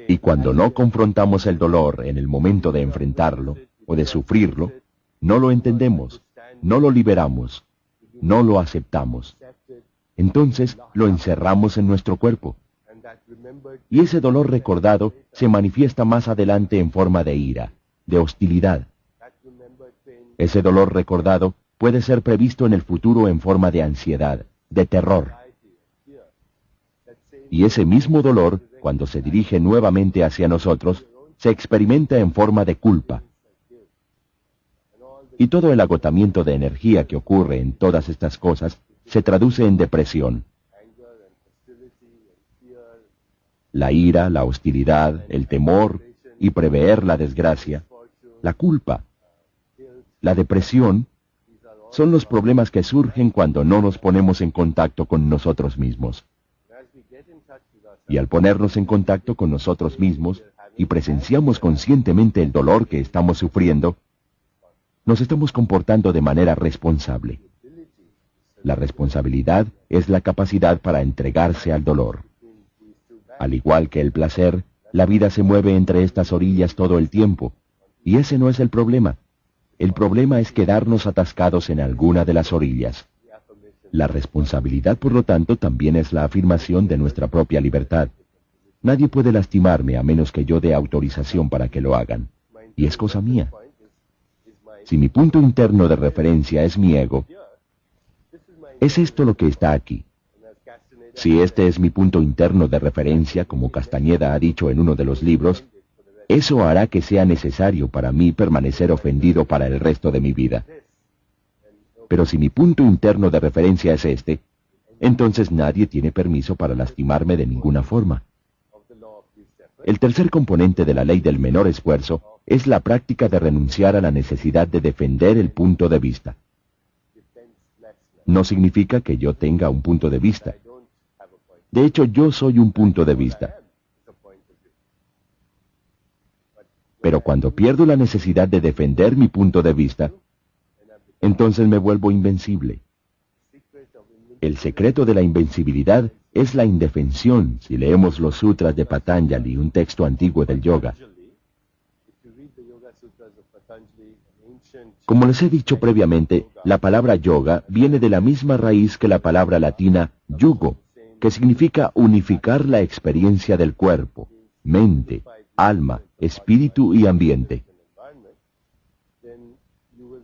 Y cuando no confrontamos el dolor en el momento de enfrentarlo o de sufrirlo, no lo entendemos, no lo liberamos, no lo aceptamos. Entonces lo encerramos en nuestro cuerpo. Y ese dolor recordado se manifiesta más adelante en forma de ira, de hostilidad. Ese dolor recordado puede ser previsto en el futuro en forma de ansiedad, de terror. Y ese mismo dolor, cuando se dirige nuevamente hacia nosotros, se experimenta en forma de culpa. Y todo el agotamiento de energía que ocurre en todas estas cosas se traduce en depresión. La ira, la hostilidad, el temor y prever la desgracia, la culpa, la depresión, son los problemas que surgen cuando no nos ponemos en contacto con nosotros mismos. Y al ponernos en contacto con nosotros mismos y presenciamos conscientemente el dolor que estamos sufriendo, nos estamos comportando de manera responsable. La responsabilidad es la capacidad para entregarse al dolor. Al igual que el placer, la vida se mueve entre estas orillas todo el tiempo, y ese no es el problema. El problema es quedarnos atascados en alguna de las orillas. La responsabilidad, por lo tanto, también es la afirmación de nuestra propia libertad. Nadie puede lastimarme a menos que yo dé autorización para que lo hagan. y es cosa mía. Si mi punto interno de referencia es mi ego, es esto lo que está aquí. Si este es mi punto interno de referencia, como Castañeda ha dicho en uno de los libros, eso hará que sea necesario para mí permanecer ofendido para el resto de mi vida. Pero si mi punto interno de referencia es este, entonces nadie tiene permiso para lastimarme de ninguna forma. El tercer componente de la ley del menor esfuerzo es la práctica de renunciar a la necesidad de defender el punto de vista. No significa que yo tenga un punto de vista. De hecho, yo soy un punto de vista. Pero cuando pierdo la necesidad de defender mi punto de vista, entonces me vuelvo invencible. El secreto de la invencibilidad es la indefensión, si leemos los sutras de Patanjali, un texto antiguo del yoga. Como les he dicho previamente, la palabra yoga viene de la misma raíz que la palabra latina yugo, que significa unificar la experiencia del cuerpo, mente, alma, espíritu y ambiente.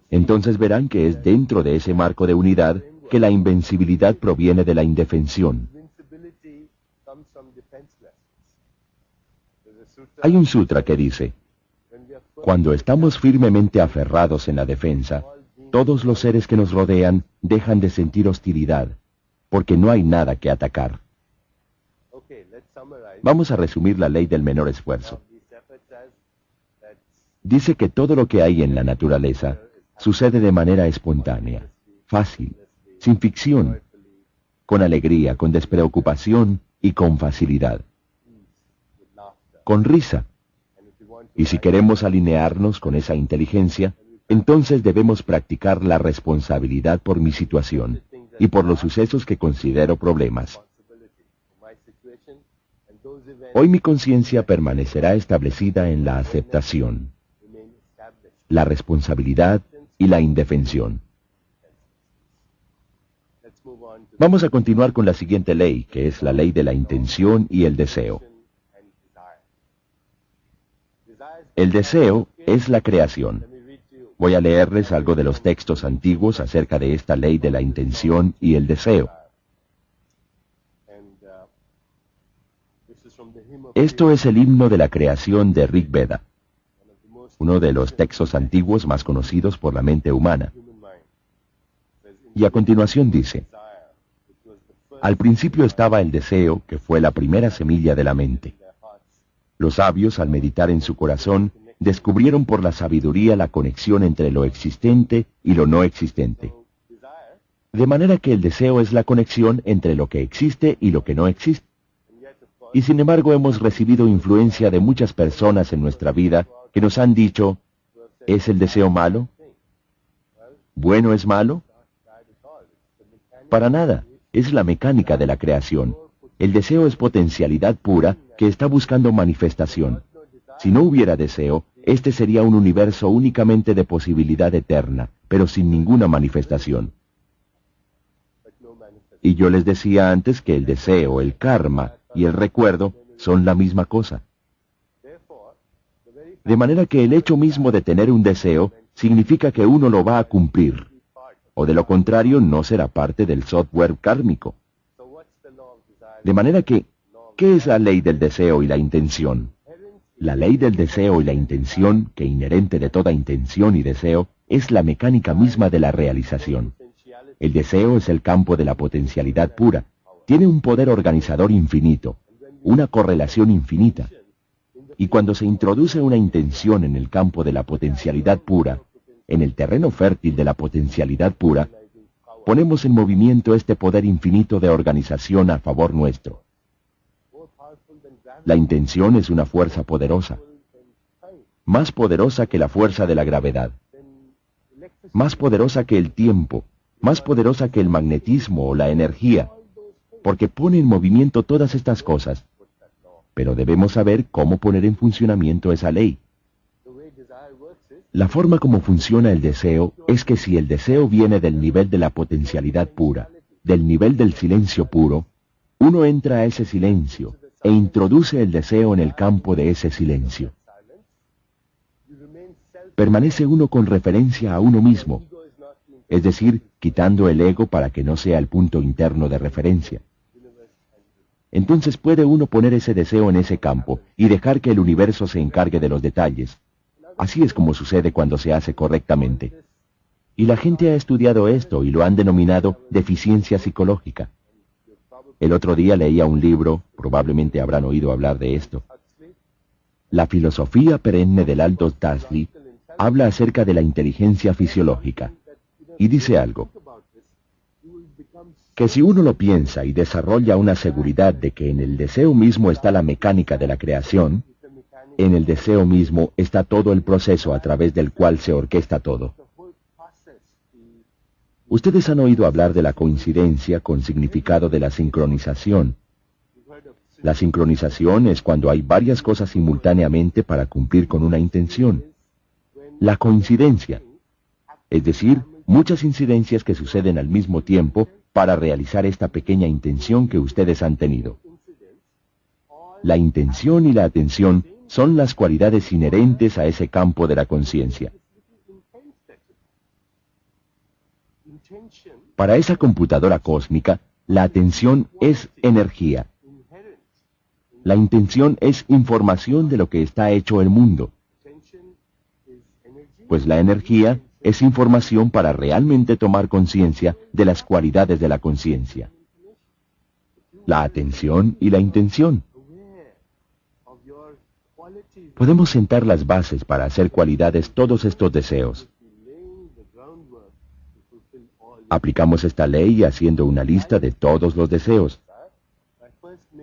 Entonces verán que es dentro de ese marco de unidad que la invencibilidad proviene de la indefensión. Hay un sutra que dice: cuando estamos firmemente aferrados en la defensa, todos los seres que nos rodean dejan de sentir hostilidad, porque no hay nada que atacar. Vamos a resumir la ley del menor esfuerzo. Dice que todo lo que hay en la naturaleza sucede de manera espontánea, fácil, sin ficción, con alegría, con despreocupación y con facilidad. Con risa. Y si queremos alinearnos con esa inteligencia, entonces debemos practicar la responsabilidad por mi situación y por los sucesos que considero problemas. Hoy mi conciencia permanecerá establecida en la aceptación, la responsabilidad y la indefensión. Vamos a continuar con la siguiente ley, que es la ley de la intención y el deseo. El deseo es la creación. Voy a leerles algo de los textos antiguos acerca de esta ley de la intención y el deseo. Esto es el himno de la creación de Rig Veda, uno de los textos antiguos más conocidos por la mente humana. Y a continuación dice: al principio estaba el deseo, que fue la primera semilla de la mente. Los sabios, al meditar en su corazón, descubrieron por la sabiduría la conexión entre lo existente y lo no existente. De manera que el deseo es la conexión entre lo que existe y lo que no existe. Y sin embargo hemos recibido influencia de muchas personas en nuestra vida que nos han dicho: ¿es el deseo malo? ¿Bueno es malo? Para nada, es la mecánica de la creación. El deseo es potencialidad pura que está buscando manifestación. Si no hubiera deseo, este sería un universo únicamente de posibilidad eterna, pero sin ninguna manifestación. Y yo les decía antes que el deseo, el karma y el recuerdo son la misma cosa. De manera que el hecho mismo de tener un deseo significa que uno lo va a cumplir, o de lo contrario no será parte del software kármico. De manera que, ¿qué es la ley del deseo y la intención? La ley del deseo y la intención, que inherente de toda intención y deseo, es la mecánica misma de la realización. El deseo es el campo de la potencialidad pura. Tiene un poder organizador infinito, una correlación infinita. Y cuando se introduce una intención en el campo de la potencialidad pura, en el terreno fértil de la potencialidad pura, ponemos en movimiento este poder infinito de organización a favor nuestro. La intención es una fuerza poderosa, más poderosa que la fuerza de la gravedad, más poderosa que el tiempo, más poderosa que el magnetismo o la energía, porque pone en movimiento todas estas cosas. Pero debemos saber cómo poner en funcionamiento esa ley. La forma como funciona el deseo es que si el deseo viene del nivel de la potencialidad pura, del nivel del silencio puro, uno entra a ese silencio e introduce el deseo en el campo de ese silencio. permanece uno con referencia a uno mismo, es decir, quitando el ego para que no sea el punto interno de referencia. Entonces puede uno poner ese deseo en ese campo y dejar que el universo se encargue de los detalles. Así es como sucede cuando se hace correctamente. Y la gente ha estudiado esto y lo han denominado deficiencia psicológica. El otro día leía un libro, probablemente habrán oído hablar de esto. La filosofía perenne del Aldous Huxley habla acerca de la inteligencia fisiológica y dice algo, que si uno lo piensa y desarrolla una seguridad de que en el deseo mismo está la mecánica de la creación, en el deseo mismo está todo el proceso a través del cual se orquesta todo. Ustedes han oído hablar de la coincidencia con significado de la sincronización. La sincronización es cuando hay varias cosas simultáneamente para cumplir con una intención. La coincidencia, es decir, muchas incidencias que suceden al mismo tiempo para realizar esta pequeña intención que ustedes han tenido. La intención y la atención son las cualidades inherentes a ese campo de la conciencia. Para esa computadora cósmica, la atención es energía. La intención es información de lo que está hecho el mundo. Pues la energía es información para realmente tomar conciencia de las cualidades de la conciencia. La atención y la intención. Podemos sentar las bases para hacer cualidades todos estos deseos. Aplicamos esta ley haciendo una lista de todos los deseos.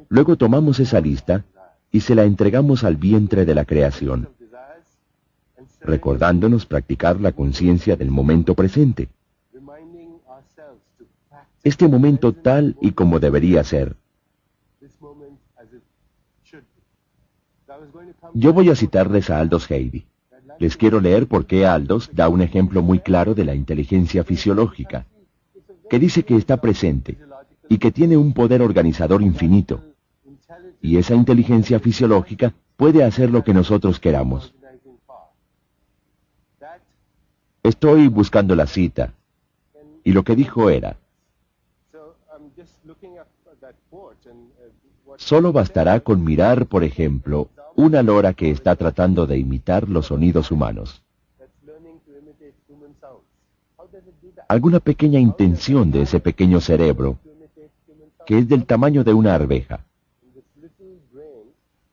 Luego tomamos esa lista y se la entregamos al vientre de la creación, recordándonos practicar la conciencia del momento presente. Este momento tal y como debería ser. Yo voy a citarles a Aldous Huxley. Les quiero leer por qué Aldous da un ejemplo muy claro de la inteligencia fisiológica, que dice que está presente y que tiene un poder organizador infinito. Y esa inteligencia fisiológica puede hacer lo que nosotros queramos. Estoy buscando la cita, y lo que dijo era, solo bastará con mirar, por ejemplo, una lora que está tratando de imitar los sonidos humanos. Alguna pequeña intención de ese pequeño cerebro, que es del tamaño de una arveja,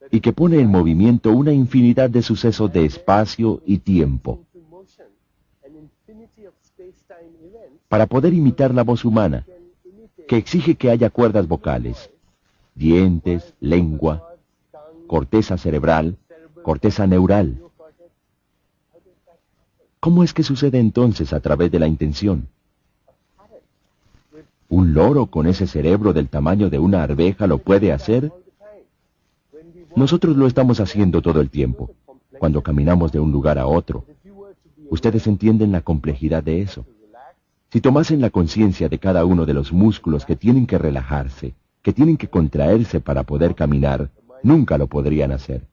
y que pone en movimiento una infinidad de sucesos de espacio y tiempo, para poder imitar la voz humana, que exige que haya cuerdas vocales, dientes, lengua, corteza cerebral, corteza neural. ¿Cómo es que sucede entonces a través de la intención? ¿Un loro con ese cerebro del tamaño de una arveja lo puede hacer? Nosotros lo estamos haciendo todo el tiempo, cuando caminamos de un lugar a otro. Ustedes entienden la complejidad de eso. Si tomasen la conciencia de cada uno de los músculos que tienen que relajarse, que tienen que contraerse para poder caminar, nunca lo podrían hacer.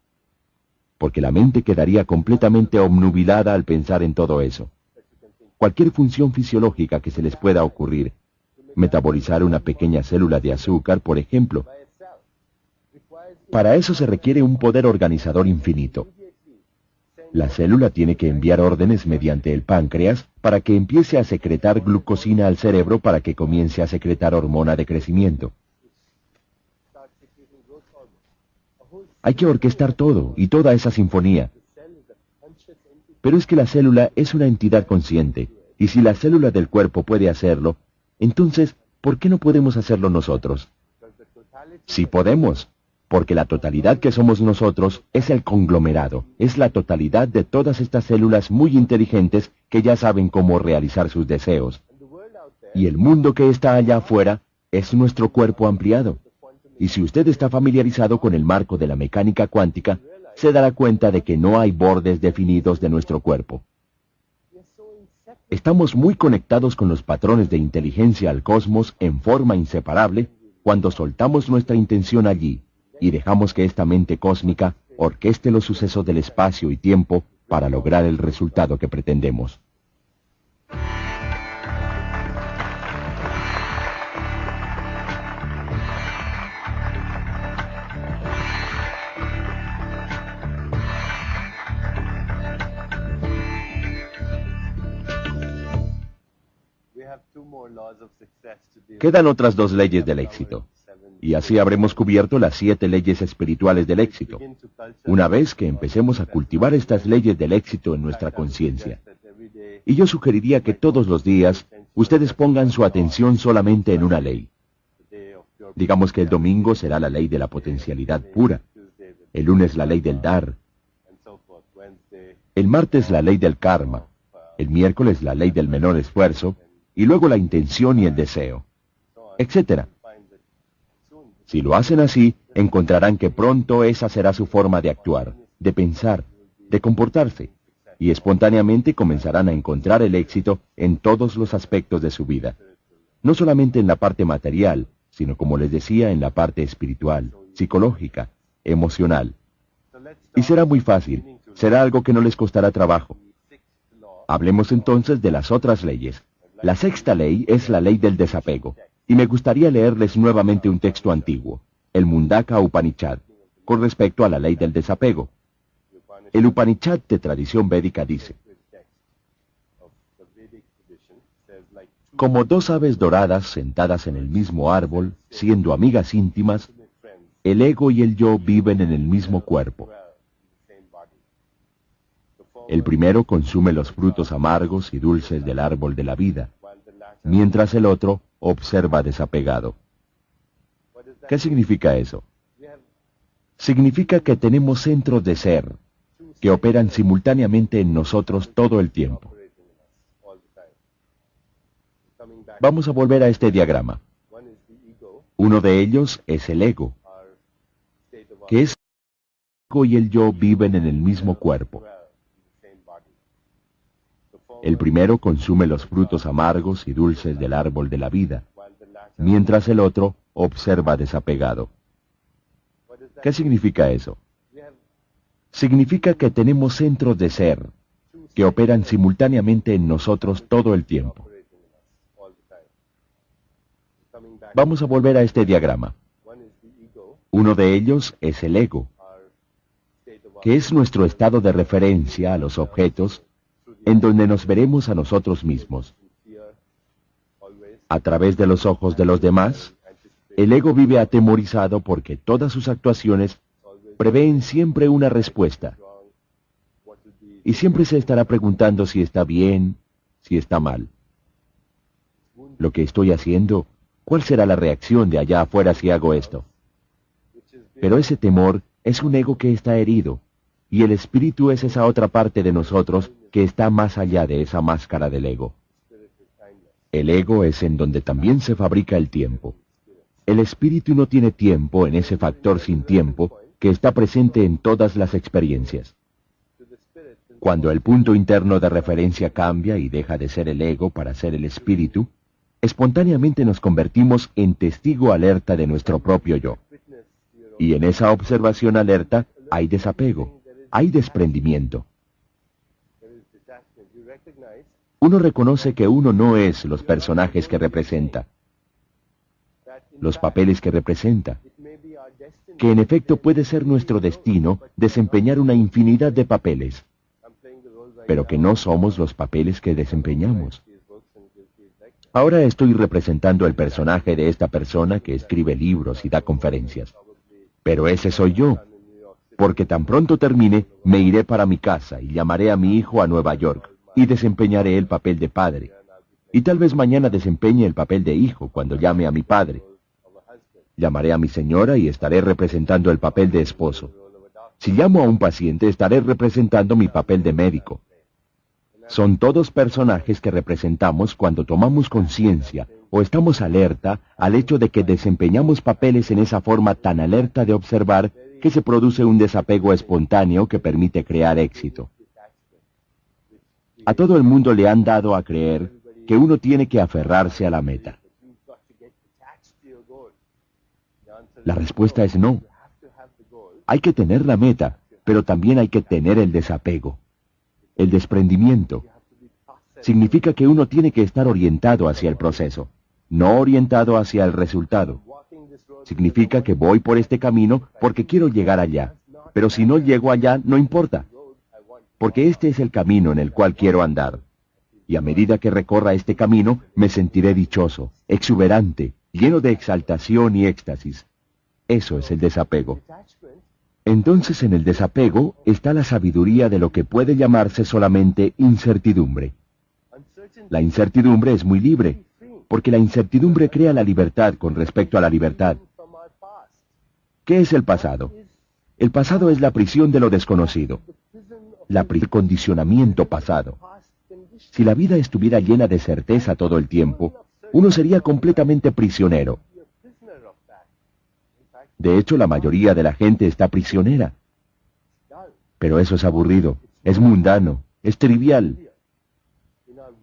Porque la mente quedaría completamente obnubilada al pensar en todo eso. Cualquier función fisiológica que se les pueda ocurrir, metabolizar una pequeña célula de azúcar, por ejemplo, para eso se requiere un poder organizador infinito. La célula tiene que enviar órdenes mediante el páncreas para que empiece a secretar glucosina al cerebro para que comience a secretar hormona de crecimiento. Hay que orquestar todo y toda esa sinfonía. Pero es que la célula es una entidad consciente, y si la célula del cuerpo puede hacerlo, entonces, ¿por qué no podemos hacerlo nosotros? Sí podemos, porque la totalidad que somos nosotros es el conglomerado, es la totalidad de todas estas células muy inteligentes que ya saben cómo realizar sus deseos. Y el mundo que está allá afuera es nuestro cuerpo ampliado. Y si usted está familiarizado con el marco de la mecánica cuántica, se dará cuenta de que no hay bordes definidos de nuestro cuerpo. Estamos muy conectados con los patrones de inteligencia al cosmos en forma inseparable cuando soltamos nuestra intención allí y dejamos que esta mente cósmica orqueste los sucesos del espacio y tiempo para lograr el resultado que pretendemos. Quedan otras 2 leyes del éxito, y así habremos cubierto las 7 leyes espirituales del éxito, una vez que empecemos a cultivar estas leyes del éxito en nuestra conciencia. Y yo sugeriría que todos los días ustedes pongan su atención solamente en una ley. Digamos que el domingo será la ley de la potencialidad pura, el lunes la ley del dar, el martes la ley del karma, el miércoles la ley del menor esfuerzo, y luego la intención y el deseo, etc. Si lo hacen así, encontrarán que pronto esa será su forma de actuar, de pensar, de comportarse, y espontáneamente comenzarán a encontrar el éxito en todos los aspectos de su vida. No solamente en la parte material, sino, como les decía, en la parte espiritual, psicológica, emocional. Y será muy fácil, será algo que no les costará trabajo. Hablemos entonces de las otras leyes. La 6ª ley es la ley del desapego, y me gustaría leerles nuevamente un texto antiguo, el Mundaka Upanishad, con respecto a la ley del desapego. El Upanishad de tradición védica dice: como 2 aves doradas sentadas en el mismo árbol, siendo amigas íntimas, el ego y el yo viven en el mismo cuerpo. El primero consume los frutos amargos y dulces del árbol de la vida, mientras el otro observa desapegado. ¿Qué significa eso? Significa que tenemos centros de ser, que operan simultáneamente en nosotros todo el tiempo. Vamos a volver a este diagrama. Uno de ellos es el ego, que es el ego y el yo viven en el mismo cuerpo. El primero consume los frutos amargos y dulces del árbol de la vida, mientras el otro observa desapegado. ¿Qué significa eso? Significa que tenemos centros de ser, que operan simultáneamente en nosotros todo el tiempo. Vamos a volver a este diagrama. Uno de ellos es el ego, que es nuestro estado de referencia a los objetos, en donde nos veremos a nosotros mismos. A través de los ojos de los demás, el ego vive atemorizado porque todas sus actuaciones prevén siempre una respuesta. Y siempre se estará preguntando si está bien, si está mal. Lo que estoy haciendo, ¿cuál será la reacción de allá afuera si hago esto? Pero ese temor es un ego que está herido, y el espíritu es esa otra parte de nosotros que está más allá de esa máscara del ego. El ego es en donde también se fabrica el tiempo. El espíritu no tiene tiempo en ese factor sin tiempo que está presente en todas las experiencias. Cuando el punto interno de referencia cambia y deja de ser el ego para ser el espíritu, espontáneamente nos convertimos en testigo alerta de nuestro propio yo. Y en esa observación alerta hay desapego, hay desprendimiento. Uno reconoce que uno no es los personajes que representa, los papeles que representa, que en efecto puede ser nuestro destino desempeñar una infinidad de papeles, pero que no somos los papeles que desempeñamos. Ahora estoy representando el personaje de esta persona que escribe libros y da conferencias, pero ese soy yo, porque tan pronto termine, me iré para mi casa y llamaré a mi hijo a Nueva York, y desempeñaré el papel de padre. Y tal vez mañana desempeñe el papel de hijo cuando llame a mi padre. Llamaré a mi señora y estaré representando el papel de esposo. Si llamo a un paciente, estaré representando mi papel de médico. Son todos personajes que representamos cuando tomamos conciencia o estamos alerta al hecho de que desempeñamos papeles en esa forma tan alerta de observar que se produce un desapego espontáneo que permite crear éxito. A todo el mundo le han dado a creer que uno tiene que aferrarse a la meta. La respuesta es no. Hay que tener la meta, pero también hay que tener el desapego. El desprendimiento significa que uno tiene que estar orientado hacia el proceso, no orientado hacia el resultado. Significa que voy por este camino porque quiero llegar allá, pero si no llego allá, no importa, porque este es el camino en el cual quiero andar. Y a medida que recorra este camino, me sentiré dichoso, exuberante, lleno de exaltación y éxtasis. Eso es el desapego. Entonces en el desapego está la sabiduría de lo que puede llamarse solamente incertidumbre. La incertidumbre es muy libre, porque la incertidumbre crea la libertad con respecto a la libertad. ¿Qué es el pasado? El pasado es la prisión de lo desconocido, el condicionamiento pasado. Si la vida estuviera llena de certeza todo el tiempo, uno sería completamente prisionero. De hecho, la mayoría de la gente está prisionera. Pero eso es aburrido, es mundano, es trivial.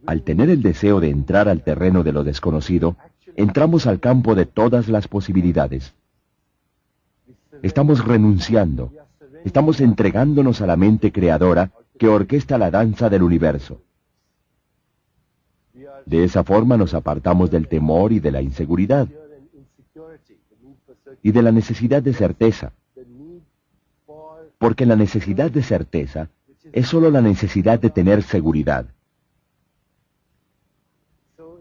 Al tener el deseo de entrar al terreno de lo desconocido, entramos al campo de todas las posibilidades. Estamos renunciando, estamos entregándonos a la mente creadora que orquesta la danza del universo. De esa forma nos apartamos del temor y de la inseguridad, y de la necesidad de certeza, porque la necesidad de certeza es solo la necesidad de tener seguridad,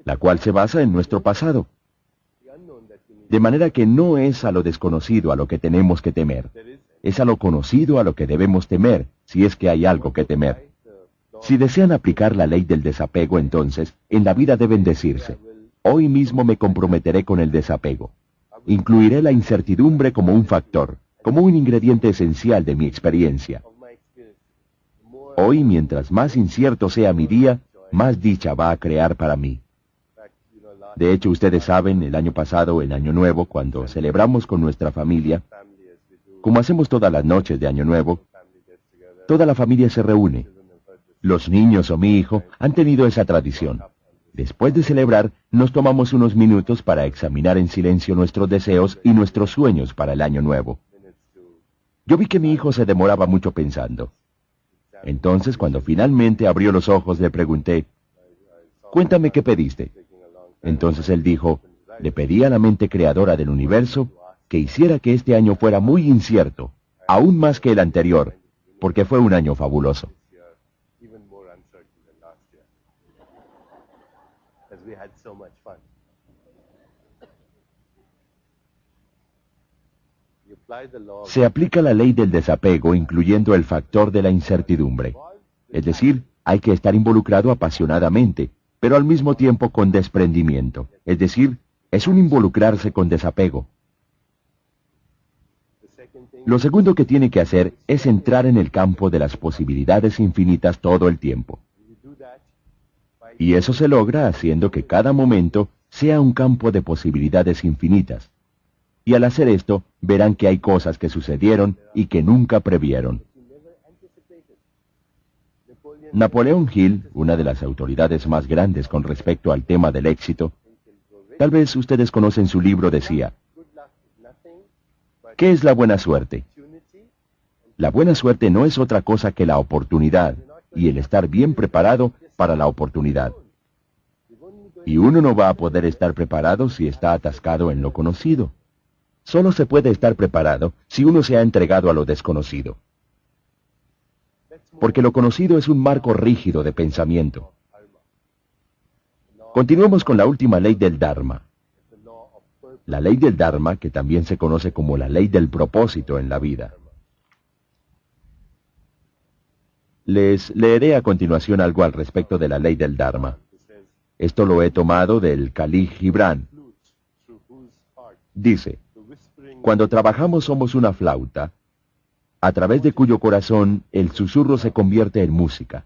la cual se basa en nuestro pasado. De manera que no es a lo desconocido a lo que tenemos que temer, es a lo conocido a lo que debemos temer, si es que hay algo que temer. Si desean aplicar la ley del desapego, entonces, en la vida deben decirse, hoy mismo me comprometeré con el desapego. Incluiré la incertidumbre como un factor, como un ingrediente esencial de mi experiencia. Hoy, mientras más incierto sea mi día, más dicha va a crear para mí. De hecho, ustedes saben, el año pasado, en Año Nuevo, cuando celebramos con nuestra familia, como hacemos todas las noches de Año Nuevo, toda la familia se reúne. Los niños o mi hijo han tenido esa tradición. Después de celebrar, nos tomamos unos minutos para examinar en silencio nuestros deseos y nuestros sueños para el Año Nuevo. Yo vi que mi hijo se demoraba mucho pensando. Entonces, cuando finalmente abrió los ojos, le pregunté, «Cuéntame qué pediste». Entonces él dijo, le pedí a la mente creadora del universo que hiciera que este año fuera muy incierto, aún más que el anterior, porque fue un año fabuloso. Se aplica la ley del desapego incluyendo el factor de la incertidumbre. Es decir, hay que estar involucrado apasionadamente, pero al mismo tiempo con desprendimiento. Es decir, es un involucrarse con desapego. Lo segundo que tiene que hacer es entrar en el campo de las posibilidades infinitas todo el tiempo. Y eso se logra haciendo que cada momento sea un campo de posibilidades infinitas. Y al hacer esto, verán que hay cosas que sucedieron y que nunca previeron. Napoleón Hill, una de las autoridades más grandes con respecto al tema del éxito, tal vez ustedes conocen su libro, decía, ¿qué es la buena suerte? La buena suerte no es otra cosa que la oportunidad y el estar bien preparado para la oportunidad. Y uno no va a poder estar preparado si está atascado en lo conocido. Solo se puede estar preparado si uno se ha entregado a lo desconocido. Porque lo conocido es un marco rígido de pensamiento. Continuemos con la última ley del Dharma. La ley del Dharma, que también se conoce como la ley del propósito en la vida. Les leeré a continuación algo al respecto de la ley del Dharma. Esto lo he tomado del Khalil Gibran. Dice, cuando trabajamos somos una flauta, a través de cuyo corazón el susurro se convierte en música.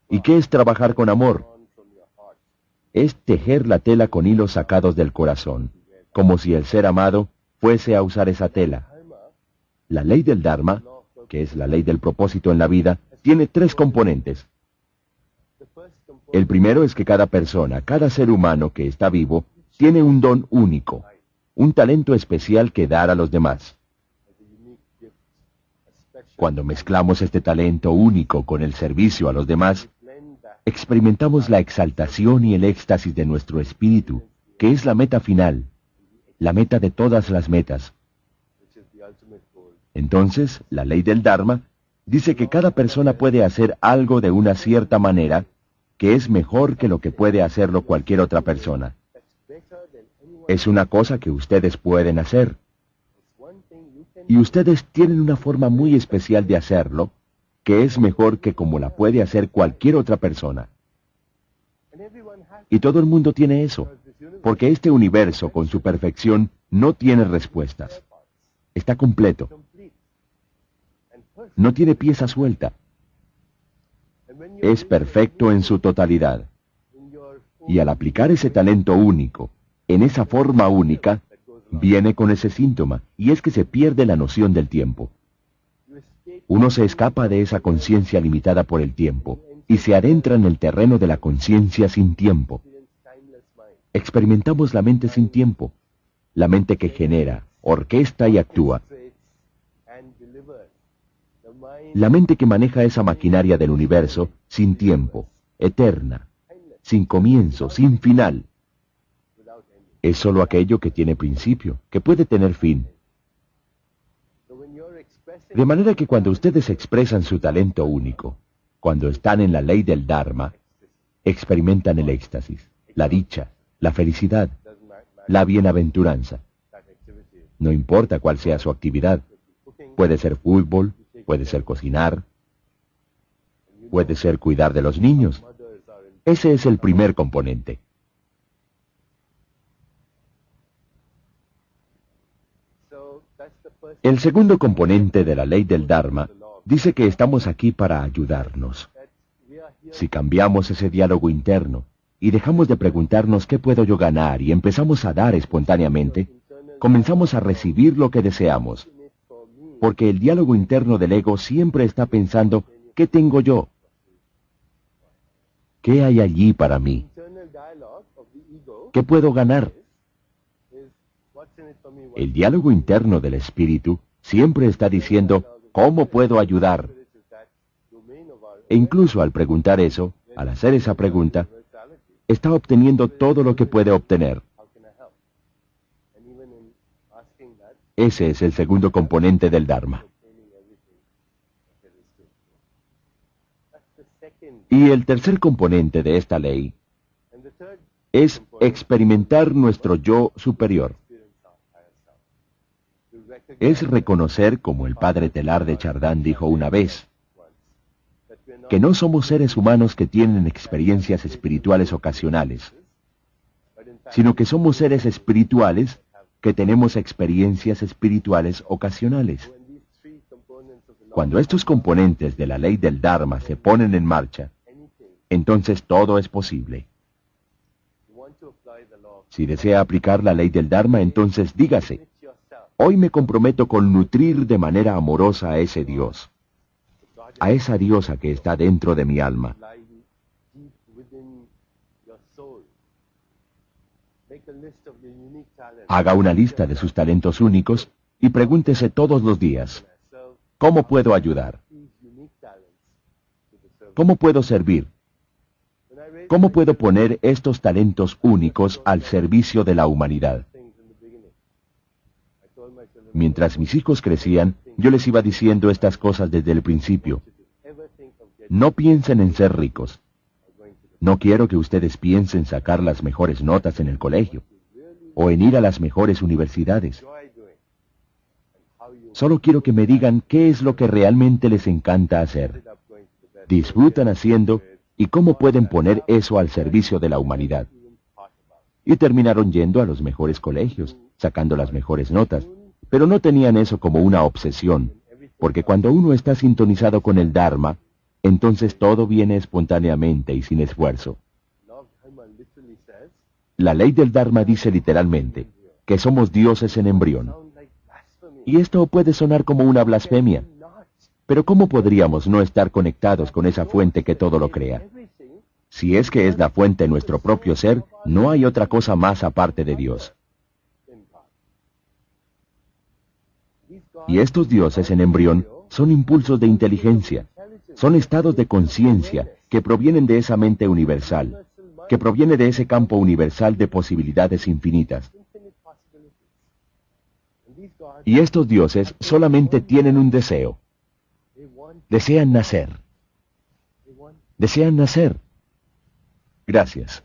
¿Y qué es trabajar con amor? Es tejer la tela con hilos sacados del corazón, como si el ser amado fuese a usar esa tela. La ley del Dharma, que es la ley del propósito en la vida, tiene 3 componentes. El primero es que cada persona, cada ser humano que está vivo, tiene un don único, un talento especial que dar a los demás. Cuando mezclamos este talento único con el servicio a los demás, experimentamos la exaltación y el éxtasis de nuestro espíritu, que es la meta final, la meta de todas las metas. Entonces, la ley del Dharma dice que cada persona puede hacer algo de una cierta manera que es mejor que lo que puede hacerlo cualquier otra persona. Es una cosa que ustedes pueden hacer. Y ustedes tienen una forma muy especial de hacerlo, que es mejor que como la puede hacer cualquier otra persona. Y todo el mundo tiene eso, porque este universo, con su perfección, no tiene respuestas. Está completo. No tiene pieza suelta. Es perfecto en su totalidad. Y al aplicar ese talento único, en esa forma única, viene con ese síntoma, y es que se pierde la noción del tiempo. Uno se escapa de esa conciencia limitada por el tiempo, y se adentra en el terreno de la conciencia sin tiempo. Experimentamos la mente sin tiempo, la mente que genera, orquesta y actúa. La mente que maneja esa maquinaria del universo sin tiempo, eterna, sin comienzo, sin final. Es sólo aquello que tiene principio, que puede tener fin. De manera que cuando ustedes expresan su talento único, cuando están en la ley del Dharma, experimentan el éxtasis, la dicha, la felicidad, la bienaventuranza. No importa cuál sea su actividad. Puede ser fútbol, puede ser cocinar, puede ser cuidar de los niños. Ese es el primer componente. El segundo componente de la ley del Dharma dice que estamos aquí para ayudarnos. Si cambiamos ese diálogo interno y dejamos de preguntarnos qué puedo yo ganar y empezamos a dar espontáneamente, comenzamos a recibir lo que deseamos. Porque el diálogo interno del ego siempre está pensando, ¿qué tengo yo? ¿Qué hay allí para mí? ¿Qué puedo ganar? El diálogo interno del espíritu siempre está diciendo, ¿cómo puedo ayudar? E incluso al preguntar eso, al hacer esa pregunta, está obteniendo todo lo que puede obtener. Ese es el segundo componente del Dharma. Y el tercer componente de esta ley es experimentar nuestro yo superior. Es reconocer, como el padre Telar de Chardán dijo una vez, que no somos seres humanos que tienen experiencias espirituales ocasionales, sino que somos seres espirituales que tenemos experiencias espirituales ocasionales. Cuando estos componentes de la ley del Dharma se ponen en marcha, entonces todo es posible. Si desea aplicar la ley del Dharma, entonces dígase, hoy me comprometo con nutrir de manera amorosa a ese Dios, a esa diosa que está dentro de mi alma. Haga una lista de sus talentos únicos y pregúntese todos los días, ¿cómo puedo ayudar? ¿Cómo puedo servir? ¿Cómo puedo poner estos talentos únicos al servicio de la humanidad? Mientras mis hijos crecían, yo les iba diciendo estas cosas desde el principio. No piensen en ser ricos. No quiero que ustedes piensen sacar las mejores notas en el colegio, o en ir a las mejores universidades. Solo quiero que me digan qué es lo que realmente les encanta hacer. Disfrutan haciendo y cómo pueden poner eso al servicio de la humanidad. Y terminaron yendo a los mejores colegios, sacando las mejores notas, pero no tenían eso como una obsesión, porque cuando uno está sintonizado con el Dharma, entonces todo viene espontáneamente y sin esfuerzo. La ley del Dharma dice literalmente que somos dioses en embrión. Y esto puede sonar como una blasfemia, pero ¿cómo podríamos no estar conectados con esa fuente que todo lo crea? Si es que es la fuente de nuestro propio ser, no hay otra cosa más aparte de Dios. Y estos dioses en embrión Son impulsos de inteligencia. Son estados de conciencia que provienen de esa mente universal, que proviene de ese campo universal de posibilidades infinitas. Y estos dioses solamente tienen un deseo. Desean nacer. Desean nacer. Gracias.